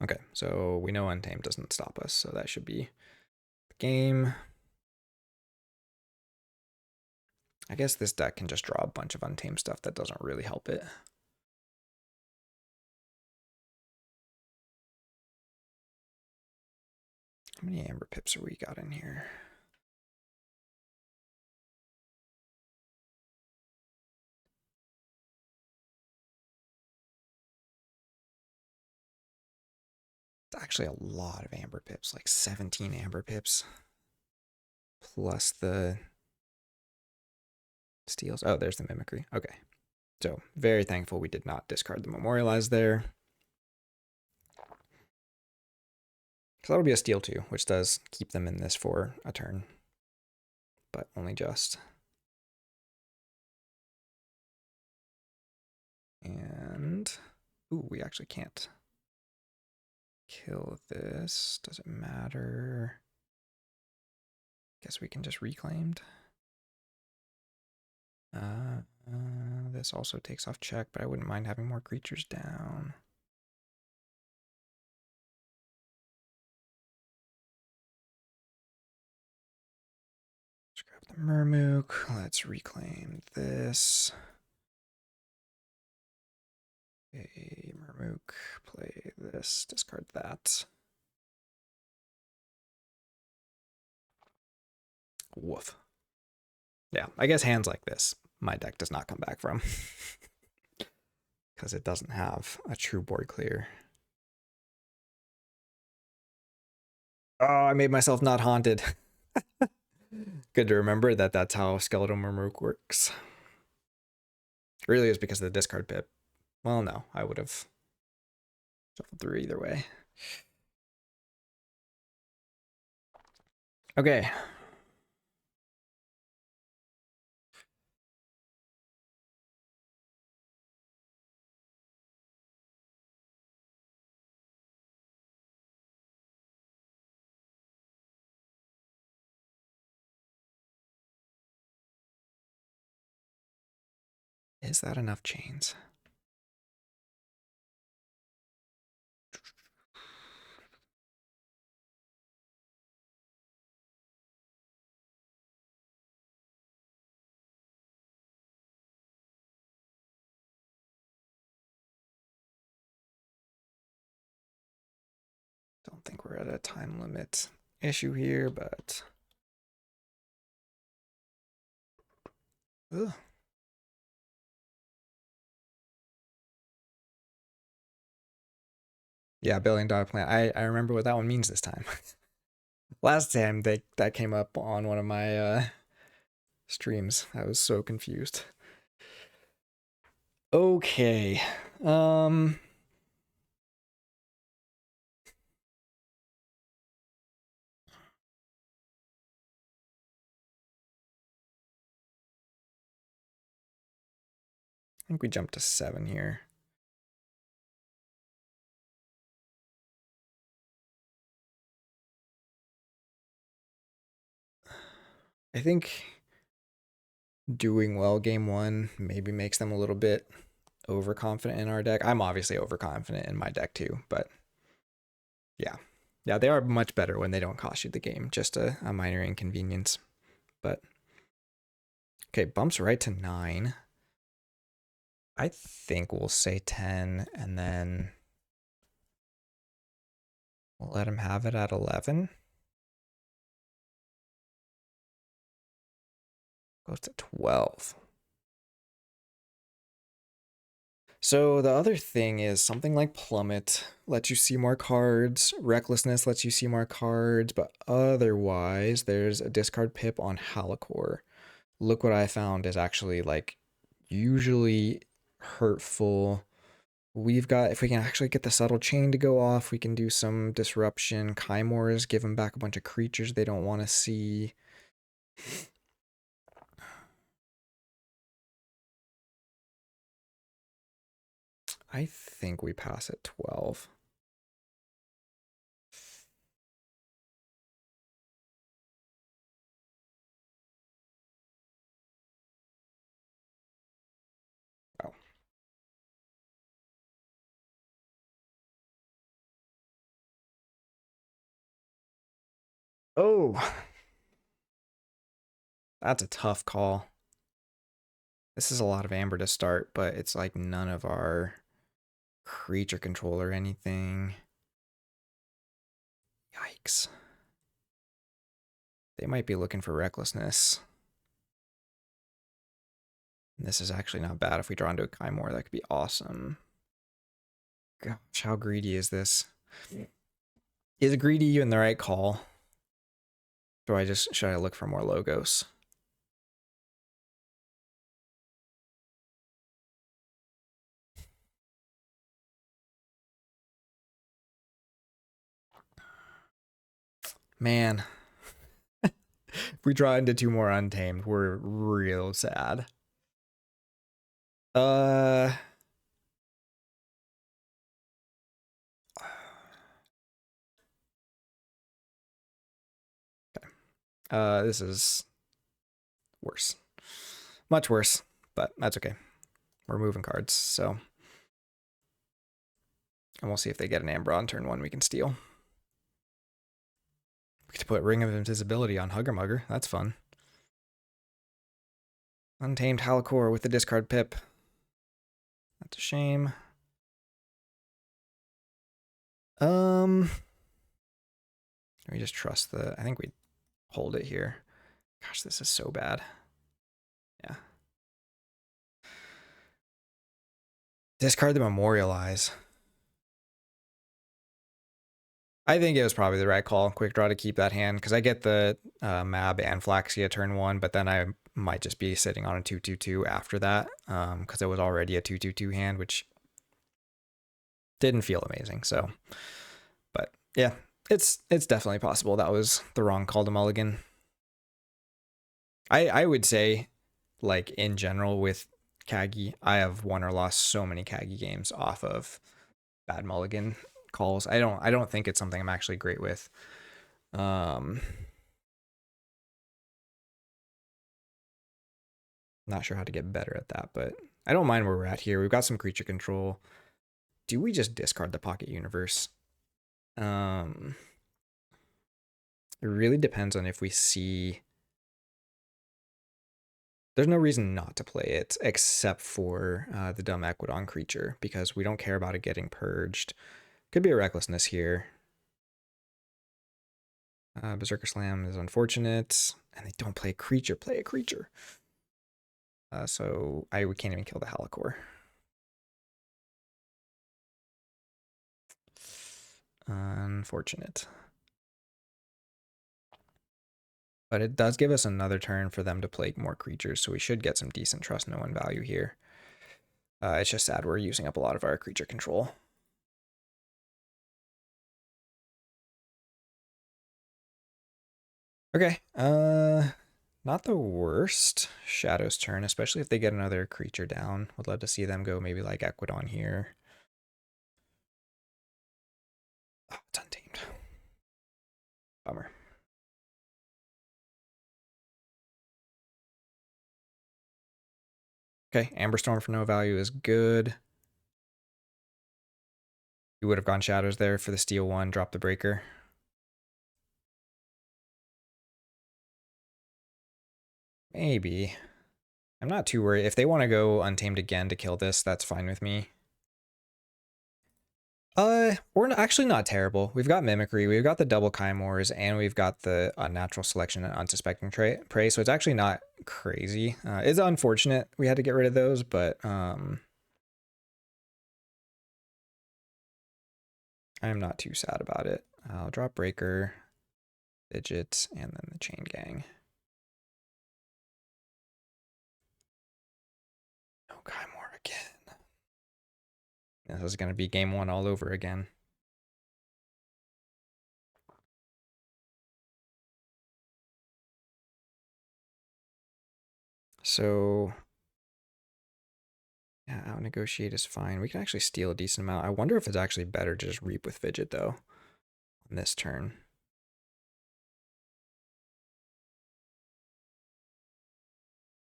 Okay, so we know Untamed doesn't stop us, so that should be the game. I guess this deck can just draw a bunch of Untamed stuff that doesn't really help it. How many Amber Pips are we got in here? It's actually a lot of Amber Pips, like 17 Amber Pips. Plus the steals. Oh, there's the mimicry. Okay. So very thankful we did not discard the memorialize there. So that'll be a steal too, which does keep them in this for a turn, but only just. And ooh, we actually can't kill this. Does it matter? Guess we can just reclaimed. This also takes off check, but I wouldn't mind having more creatures down. Let's grab the Murmook. Let's reclaim this. Okay, Murmook, play this, discard that. Woof. Yeah, I guess hands like this, my deck does not come back from. Because it doesn't have a true board clear. Oh, I made myself not haunted. Good to remember that that's how Skeletal Murmuruk works. It really is because of the discard pip. Well, no, I would have shuffled through either way. Okay. Is that enough chains? Don't think we're at a time limit issue here, but... Ugh. Yeah, $1 billion plan. I remember what that one means this time. Last time that came up on one of my streams. I was so confused. Okay. I think we jumped to 7 here. I think doing well game 1 maybe makes them a little bit overconfident in our deck. I'm obviously overconfident in my deck too, but yeah. Yeah, they are much better when they don't cost you the game. Just a minor inconvenience. But okay, bumps right to 9. I think we'll say 10 and then we'll let him have it at 11. Goes to 12. So the other thing is something like Plummet lets you see more cards, Recklessness lets you see more cards, but otherwise there's a discard pip on Halakor. Look what I found is actually like usually hurtful. We've got, if we can actually get the subtle chain to go off, we can do some disruption. Kymoors give them back a bunch of creatures they don't want to see. I think we pass at 12. Oh. Oh. That's a tough call. This is a lot of amber to start, but it's like none of our creature control or anything. Yikes. They might be looking for recklessness. And this is actually not bad. If we draw into a Kymoor, that could be awesome. Gosh, how greedy is this? Is greedy even the right call? Should I look for more logos? Man. If we draw into 2 more Untamed, we're real sad. Okay. This is worse. Much worse, but that's okay. We're moving cards, so. And we'll see if they get an Amber on turn 1 we can steal. We get to put Ring of Invisibility on Hugger Mugger. That's fun. Untamed Halakor with the discard pip. That's a shame. We just trust I think we hold it here. Gosh, this is so bad. Yeah. Discard the Memorialize. I think it was probably the right call. Quick draw to keep that hand, because I get the Mab and Flaxia turn 1, but then I might just be sitting on a 2/2/2 after that, because it was already a 2/2/2 hand, which didn't feel amazing. So, but yeah, it's definitely possible that was the wrong call to mulligan. I would say, like, in general with KAGI, I have won or lost so many KAGI games off of bad mulligan calls. I don't think it's something I'm actually great with. Not sure how to get better at that, but I don't mind where we're at here. We've got some creature control. Do we just discard the Pocket Universe? It really depends on if we see. There's no reason not to play it except for the dumb Equidon creature, because we don't care about it getting purged. Could be a recklessness here. Berserker Slam is unfortunate, and they don't play a creature. Play a creature. So we can't even kill the Halicore. Unfortunate. But it does give us another turn for them to play more creatures, so we should get some decent trust no one value here. It's just sad we're using up a lot of our creature control. Okay, not the worst Shadow's turn, especially if they get another creature down. Would love to see them go maybe like Equidon here. Oh, it's untamed. Bummer. Okay, Amber Storm for no value is good. You would have gone Shadows there for the steal 1, drop the breaker. Maybe. I'm not too worried. If they want to go Untamed again to kill this, that's fine with me. We're actually not terrible. We've got Mimicry, we've got the double Kymoors, and we've got the Unnatural Selection and Unsuspecting Prey, so it's actually not crazy. It's unfortunate we had to get rid of those, but I'm not too sad about it. I'll drop Breaker, Fidget, and then the Chain Gang. No Kymoor again. This is going to be game 1 all over again. So yeah, out negotiate is fine. We can actually steal a decent amount. I wonder if it's actually better to just Reap with Fidget though on this turn.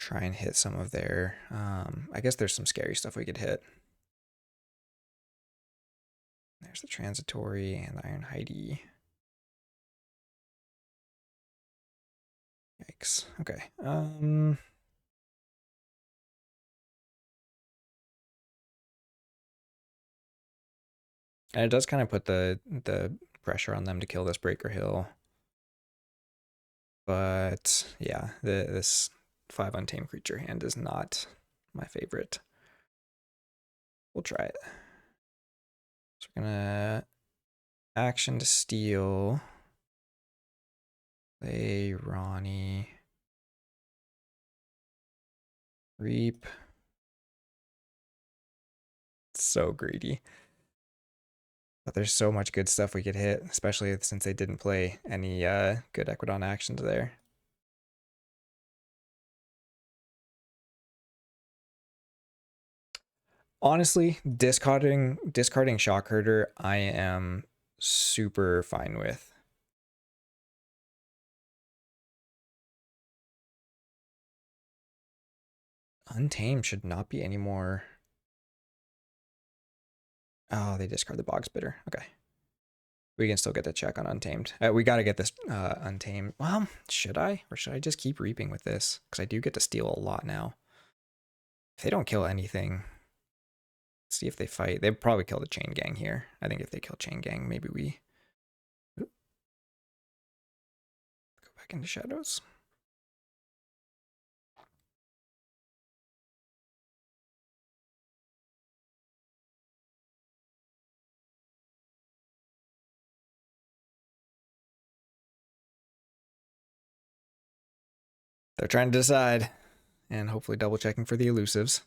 Try and hit some of their, I guess there's some scary stuff we could hit. There's the Transitory and the Iron Heidi. Yikes. Okay. And it does kind of put the pressure on them to kill this Breaker Hill. But yeah, this 5 Untamed Creature hand is not my favorite. We'll try it. So we're gonna action to steal. Play Ronnie. Reap. So greedy. But there's so much good stuff we could hit, especially since they didn't play any good Equidon actions there. Honestly, discarding Shock Herder, I am super fine with. Untamed should not be any more. Oh, they discard the Bog Spitter. Okay. We can still get the check on Untamed. We got to get this Untamed. Well, should I? Or should I just keep reaping with this? Because I do get to steal a lot now. If they don't kill anything, let's see if they fight. They probably kill the Chain Gang here. I think if they kill Chain Gang, maybe we go back into Shadows. They're trying to decide, and hopefully double checking for the elusives.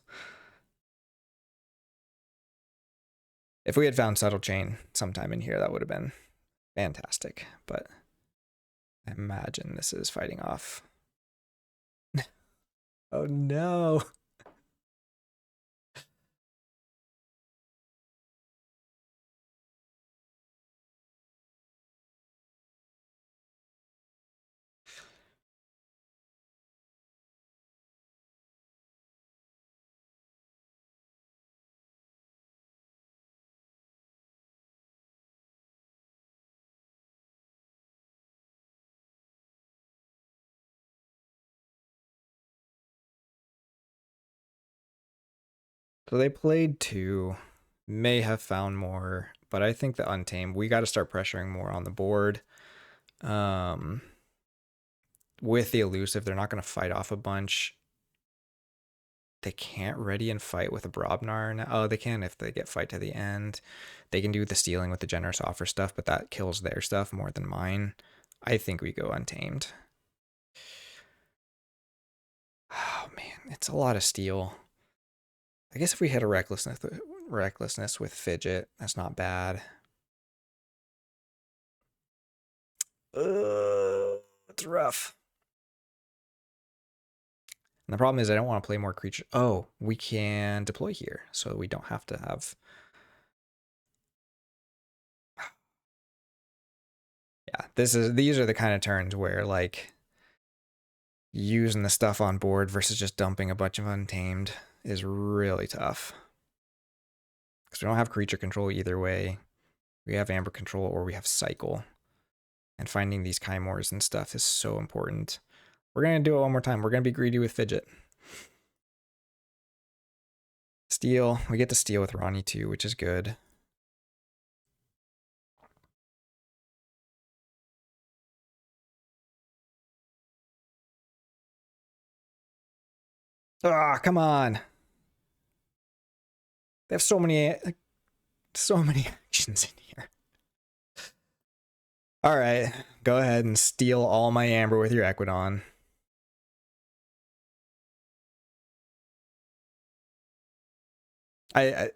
If we had found Subtle Chain sometime in here, that would have been fantastic, but I imagine this is fighting off. Oh no. So they played 2, may have found more, but I think the Untamed, we got to start pressuring more on the board. With the elusive, they're not going to fight off a bunch. They can't ready and fight with a Brobnar now. Oh, they can if they get fight to the end. They can do the stealing with the generous offer stuff, but that kills their stuff more than mine. I think we go Untamed. Oh man, it's a lot of steal. I guess if we hit a recklessness with Fidget, that's not bad. It's rough. And the problem is I don't want to play more creatures. Oh, we can deploy here, so we don't have to have... Yeah, these are the kind of turns where, like, using the stuff on board versus just dumping a bunch of Untamed is really tough. Because we don't have creature control either way. We have Amber control or we have Cycle. And finding these Kymoors and stuff is so important. We're going to do it one more time. We're going to be greedy with Fidget. Steal. We get to steal with Ronnie too, which is good. Ah, come on. They have so many actions in here. All right, go ahead and steal all my Amber with your Equidon.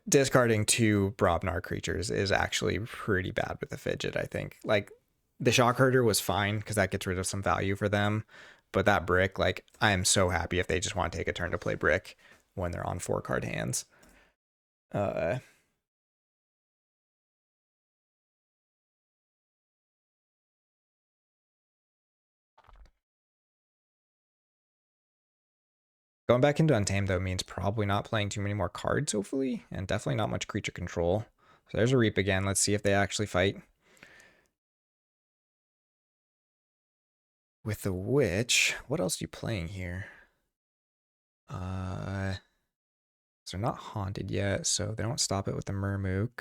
Discarding 2 Brobnar creatures is actually pretty bad with the Fidget, I think. Like, the Shock Herder was fine because that gets rid of some value for them. But that Brick, like, I am so happy if they just want to take a turn to play Brick when they're on 4-card hands. Going back into Untamed, though, means probably not playing too many more cards, hopefully, and definitely not much creature control. So there's a Reap again. Let's see if they actually fight. With the Witch, what else are you playing here? So they're not haunted yet, so they don't stop it with the Murmook.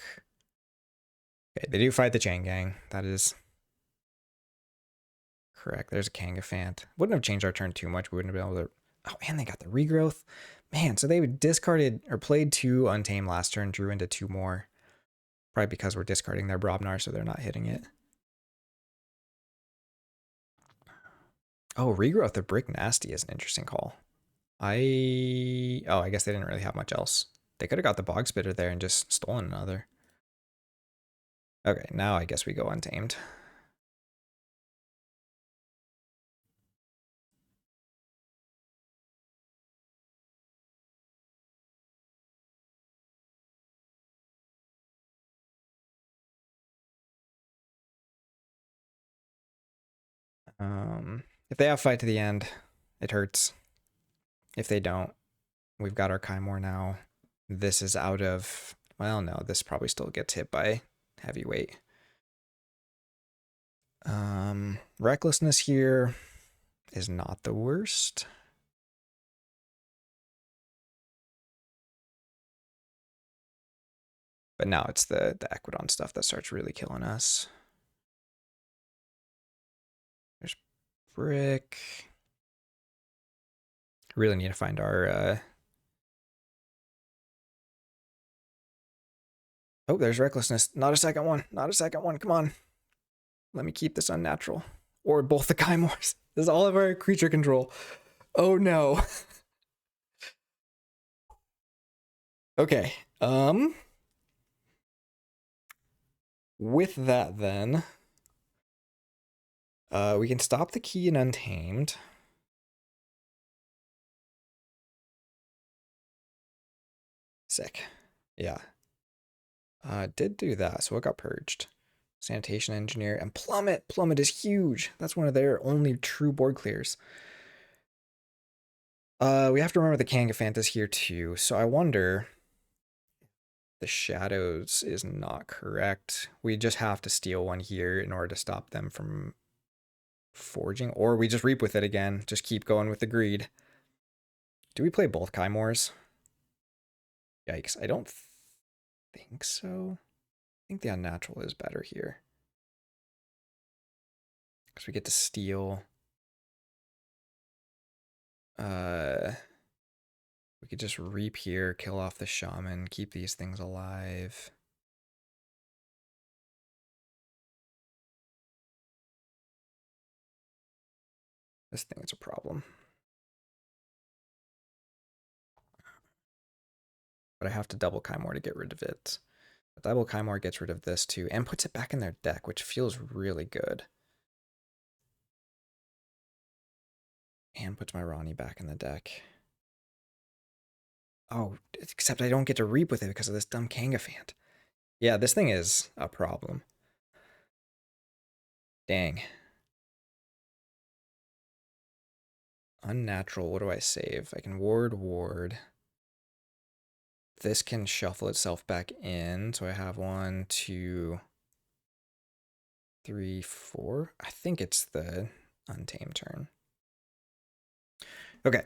Okay, they do fight the Chain Gang. That is correct. There's a Kangafant. Wouldn't have changed our turn too much. We wouldn't have been able to... Oh, and they got the Regrowth. Man, so they discarded or played 2 Untamed last turn, drew into 2 more. Probably because we're discarding their Brobnar, so they're not hitting it. Oh, Regrowth of Brick Nasty is an interesting call. Oh, I guess they didn't really have much else. They could have got the Bog Spitter there and just stolen another. Okay, now I guess we go Untamed. If they have fight to the end, it hurts. If they don't, we've got our Kymoor now. This is out of... Well, no, this probably still gets hit by heavyweight. Recklessness here is not the worst. But now it's the Equidon stuff that starts really killing us. There's Brick. Really need to find our... Oh, there's Recklessness. Not a second one. Not a second one. Come on. Let me keep this unnatural. Or both the Kymoors. This is all of our creature control. Oh no. Okay. With that then, we can stop the key in Untamed. Sick. Yeah. Did do that, so it got purged. Sanitation Engineer and Plummet. Plummet is huge. That's one of their only true board clears. We have to remember the Kangafant is here too, so I wonder the shadows is not correct. We just have to steal one here in order to stop them from forging, or we just reap with it again. Just keep going with the greed. Do we play both Kymoors? Yikes, I don't think so. I think the unnatural is better here. Because we get to steal. We could just reap here, kill off the shaman, keep these things alive. This thing is a problem. But I have to double Kymoor to get rid of it. But double Kymoor gets rid of this too, and puts it back in their deck, which feels really good. And puts my Ronnie back in the deck. Oh, except I don't get to reap with it because of this dumb Kangafant. Yeah, this thing is a problem. Dang. Unnatural, what do I save? I can ward. This can shuffle itself back in, so I have 1, 2, 3, 4. I think it's the Untamed turn. Okay,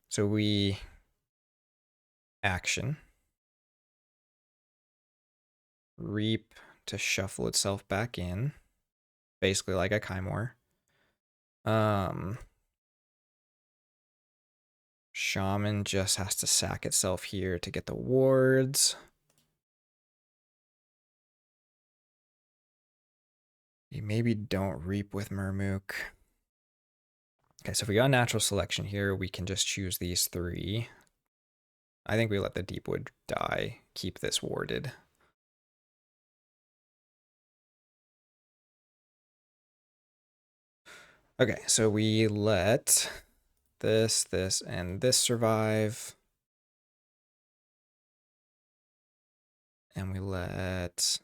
so we action. Reap to shuffle itself back in. Basically like a Kymoor. Shaman just has to sack itself here to get the wards. You maybe don't reap with Murmook. Okay, so if we got natural selection here, we can just choose these 3. I think we let the Deepwood die, keep this warded. Okay, so we let this, and this survive. And we let...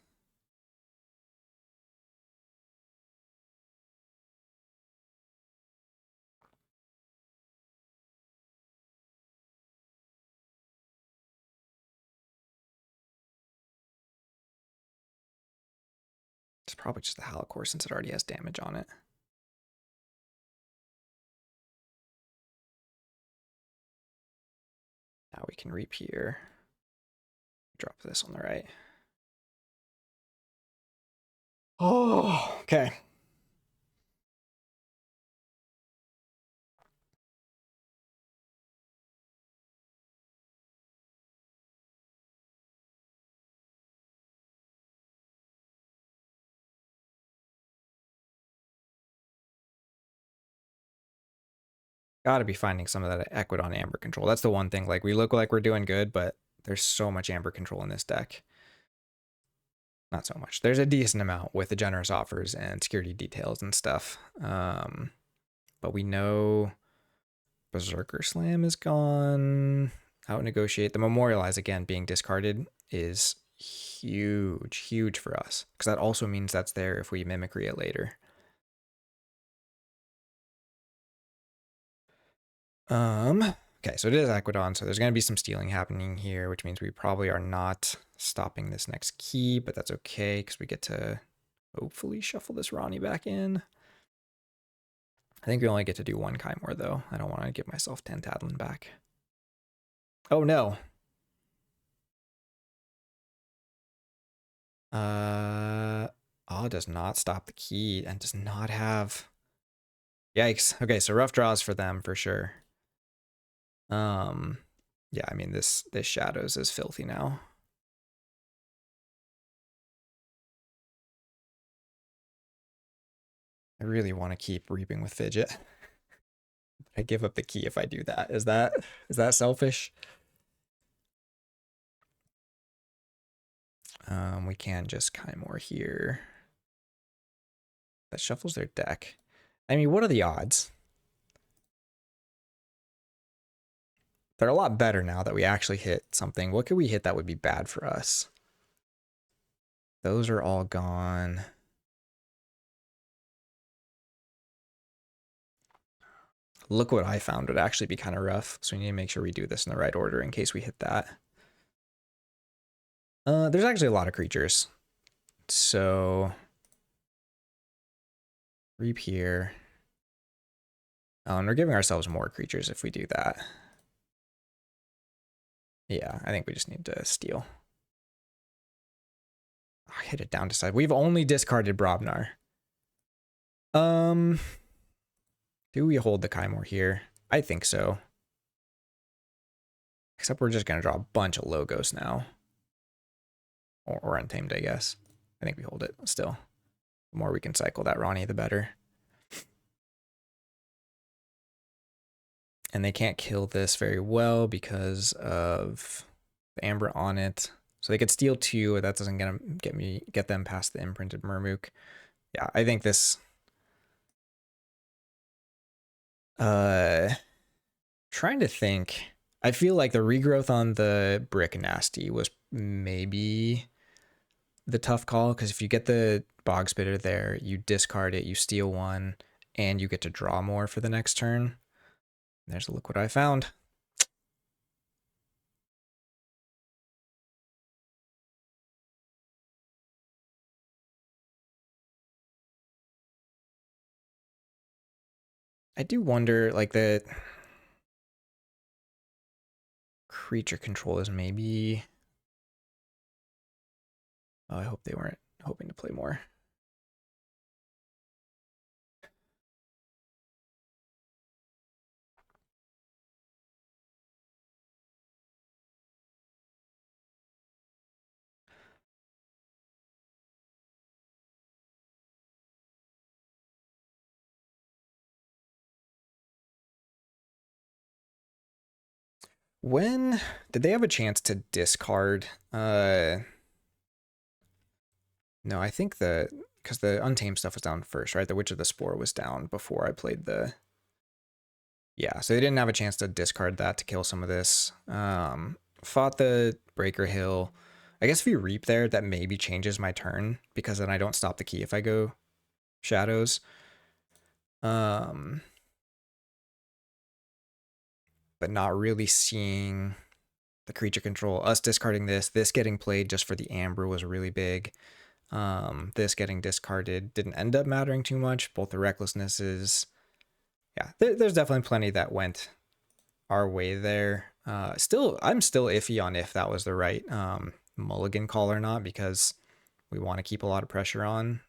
It's probably just the Halicore since it already has damage on it. Now we can reap here. Drop this on the right. Oh, okay. Gotta be finding some of that Equidon Amber control. That's the one thing. Like, we look like we're doing good, but there's so much Amber control in this deck. Not so much. There's a decent amount with the generous offers and security details and stuff. But we know Berserker Slam is gone. Out negotiate. The Memorialize, again, being discarded is huge for us. Because that also means that's there if we Mimicry it later. Okay, so it is Aquidon, so there's going to be some stealing happening here, which means we probably are not stopping this next key, but that's okay, because we get to hopefully shuffle this Ronnie back in. I think we only get to do 1 Kymoor, though. I don't want to give myself 10 Tadlin back. Oh, no. Oh, does not stop the key and does not have... Yikes. Okay, so rough draws for them, for sure. Yeah, I mean, this Shadows is filthy now. I really want to keep reaping with Fidget. I give up the key if I do that. Is that selfish? We can just Kymoor here. That shuffles their deck. I mean, what are the odds? They're a lot better now that we actually hit something. What could we hit that would be bad for us? Those are all gone. Look what I found would actually be kind of rough. So we need to make sure we do this in the right order in case we hit that. There's actually a lot of creatures. So reap here. Oh, and we're giving ourselves more creatures if we do that. Yeah, I think we just need to steal. I hit it down to side. We've only discarded Brobnar. Do we hold the Kymoor here? I think so. Except we're just going to draw a bunch of logos now. Or Untamed, I guess. I think we hold it still. The more we can cycle that Ronnie, the better. And they can't kill this very well because of the Amber on it. So they could steal 2, but that doesn't get them past the imprinted Murmook. Yeah, I think this... Trying to think. I feel like the regrowth on the Brick Nasty was maybe the tough call, because if you get the Bog Spitter there, you discard it, you steal 1, and you get to draw more for the next turn. There's a look what I found. I do wonder, like, the creature control is maybe... Oh, I hope they weren't hoping to play more. When did they have a chance to discard? No, I think because the Untamed stuff was down first, right? The Witch of the Spore was down before I played the... Yeah, so they didn't have a chance to discard that to kill some of this. Fought the Breaker Hill. I guess if you reap there, that maybe changes my turn, because then I don't stop the key if I go Shadows. But not really seeing the creature control. Us discarding this getting played just for the Amber was really big. This getting discarded didn't end up mattering too much. Both the Recklessnesses. Yeah, there's definitely plenty that went our way there. I'm still iffy on if that was the right mulligan call or not, because we want to keep a lot of pressure on.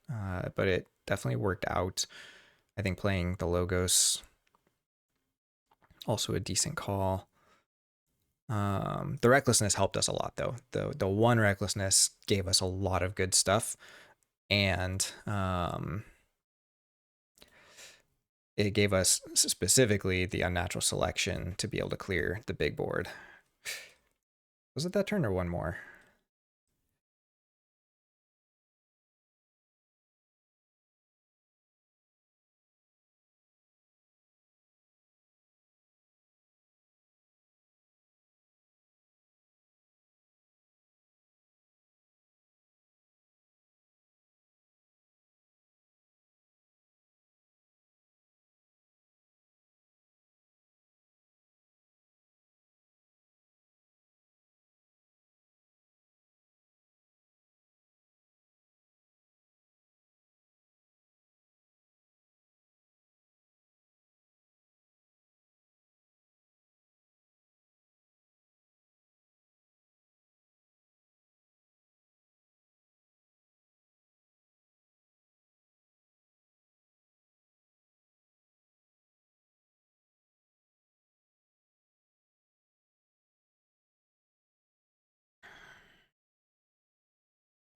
But it definitely worked out. I think playing the Logos, also a decent call. The Recklessness helped us a lot, though. The one Recklessness gave us a lot of good stuff, and it gave us specifically the Unnatural Selection to be able to clear the big board. Was it that turn or one more?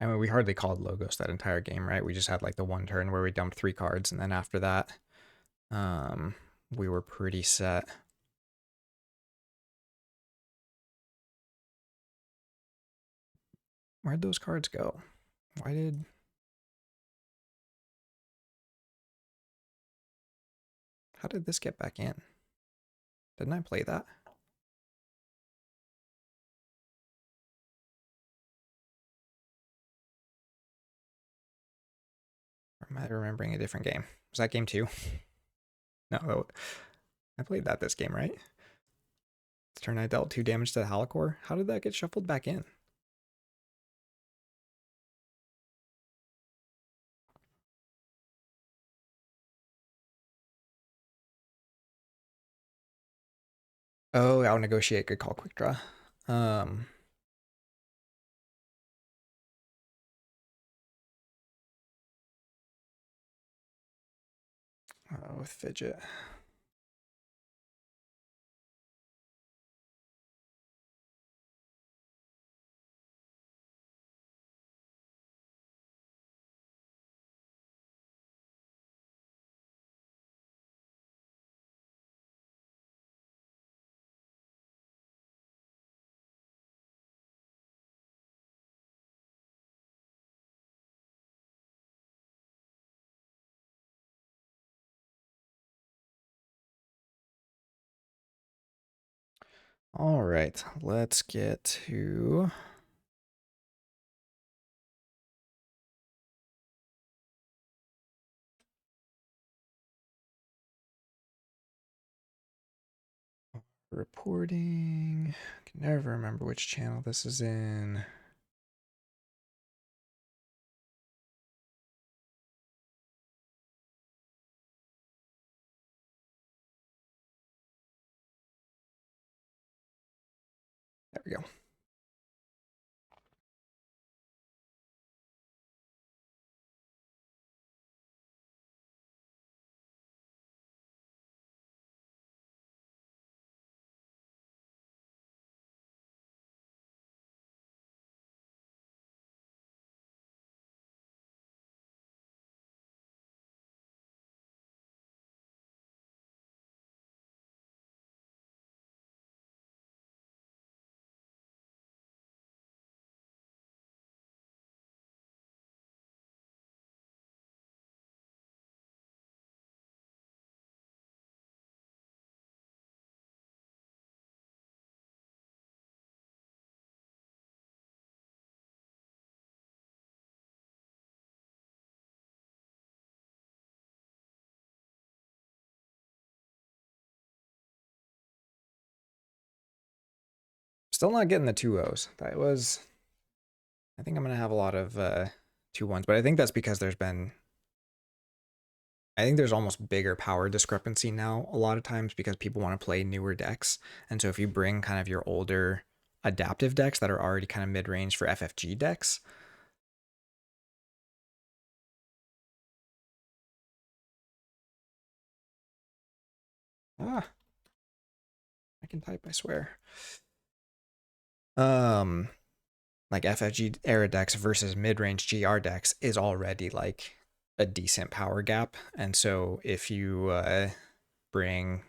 I mean, we hardly called Logos that entire game, right? We just had like the one turn where we dumped 3 cards, and then after that, we were pretty set. Where'd those cards go? Why did... How did this get back in? Didn't I play that? Or am I remembering a different game? Was that game 2? No, I played that this game, right? This turn I dealt 2 damage to the Halicore. How did that get shuffled back in? Oh, I'll negotiate. Good call, quick draw. With fidget. All right, let's get to reporting. I can never remember which channel this is in. There we go. Still not getting the 2-0s. That was... I think I'm going to have a lot of 2-1s, but I think that's because there's been... I think there's almost bigger power discrepancy now a lot of times because people want to play newer decks. And so if you bring kind of your older adaptive decks that are already kind of mid-range for FFG decks... Ah, I can type, I swear. Like FFG era decks versus mid-range GR decks is already like a decent power gap. And so if you bring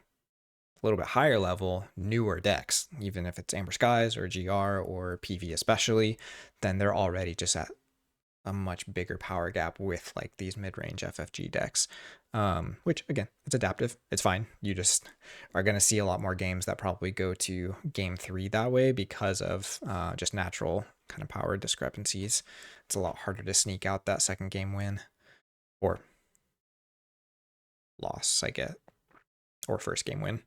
a little bit higher level, newer decks, even if it's Amber Skies or GR or PV especially, then they're already just at a much bigger power gap with like these mid-range FFG decks, which again, it's adaptive. It's fine. You just are going to see a lot more games that probably go to game 3 that way because of just natural kind of power discrepancies. It's a lot harder to sneak out that second game win or loss, I get, or first game win,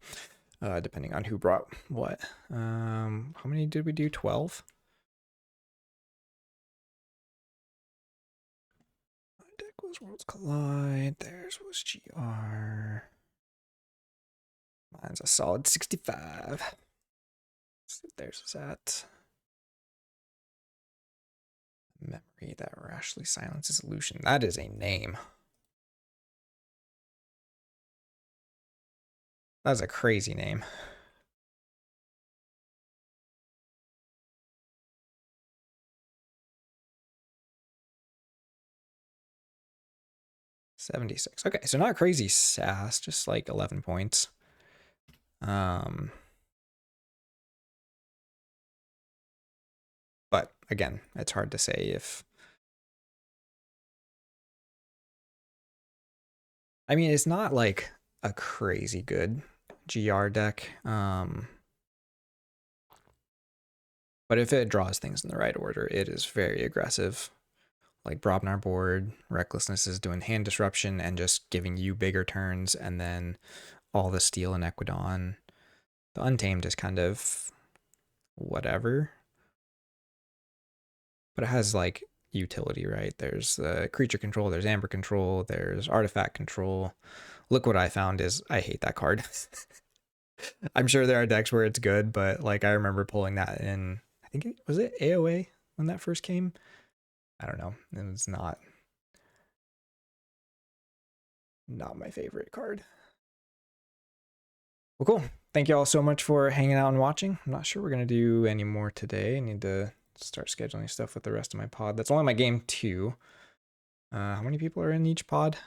depending on who brought what. How many did we do? 12? Was Worlds Collide. Theirs was GR. Mine's a solid 65. Theirs is at memory that rashly silences illusion. That is a name. That's a crazy name. 76. Okay, so not crazy sass, just like 11 points. But again, it's hard to say if... I mean, it's not like a crazy good GR deck. But if it draws things in the right order, it is very aggressive. Like Brobnar board, Recklessness is doing hand disruption and just giving you bigger turns, and then all the steel and Equidon. The Untamed is kind of whatever. But it has like utility, right? There's creature control, there's amber control, there's artifact control. Look what I found is I hate that card. I'm sure there are decks where it's good, but like I remember pulling that in, I think was it AOA when that first came? I don't know. It was not my favorite card. Well, cool. Thank you all so much for hanging out and watching. I'm not sure we're going to do any more today. I need to start scheduling stuff with the rest of my pod. That's only my game 2. How many people are in each pod?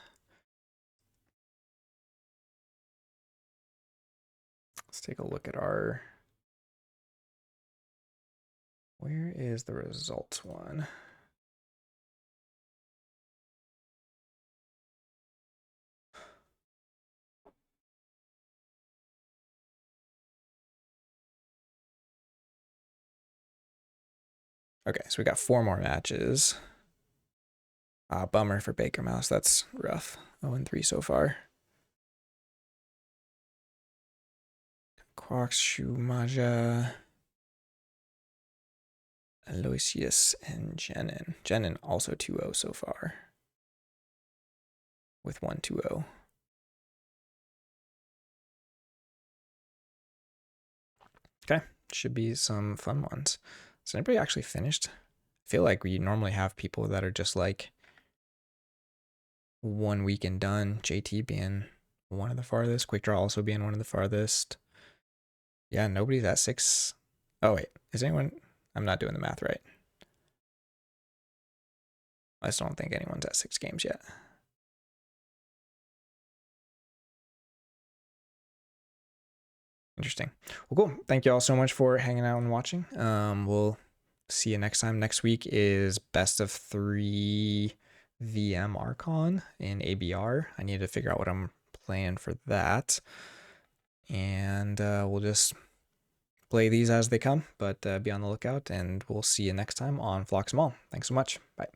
Let's take a look at our... Where is the results one? Okay, so we got 4 more matches. Bummer for Bakermouse. That's rough. 0-3 so far. Quarks, Shumaja, Aloysius, and Jenin. Jenin also 2-0 so far. With 1-2-0. Okay, should be some fun ones. Is anybody actually finished? I feel like we normally have people that are just like 1 week and done. JT being one of the farthest. Quick Draw also being one of the farthest. Yeah, nobody's at 6. Oh, wait. Is anyone... I'm not doing the math right. I just don't think anyone's at 6 games yet. Interesting. Well, cool. Thank you all so much for hanging out and watching. We'll see you next time. Next week is best of 3 VM Archon in ABR. I need to figure out what I'm playing for that. And we'll just play these as they come, but be on the lookout, and we'll see you next time on Phlox'em. Thanks so much. Bye.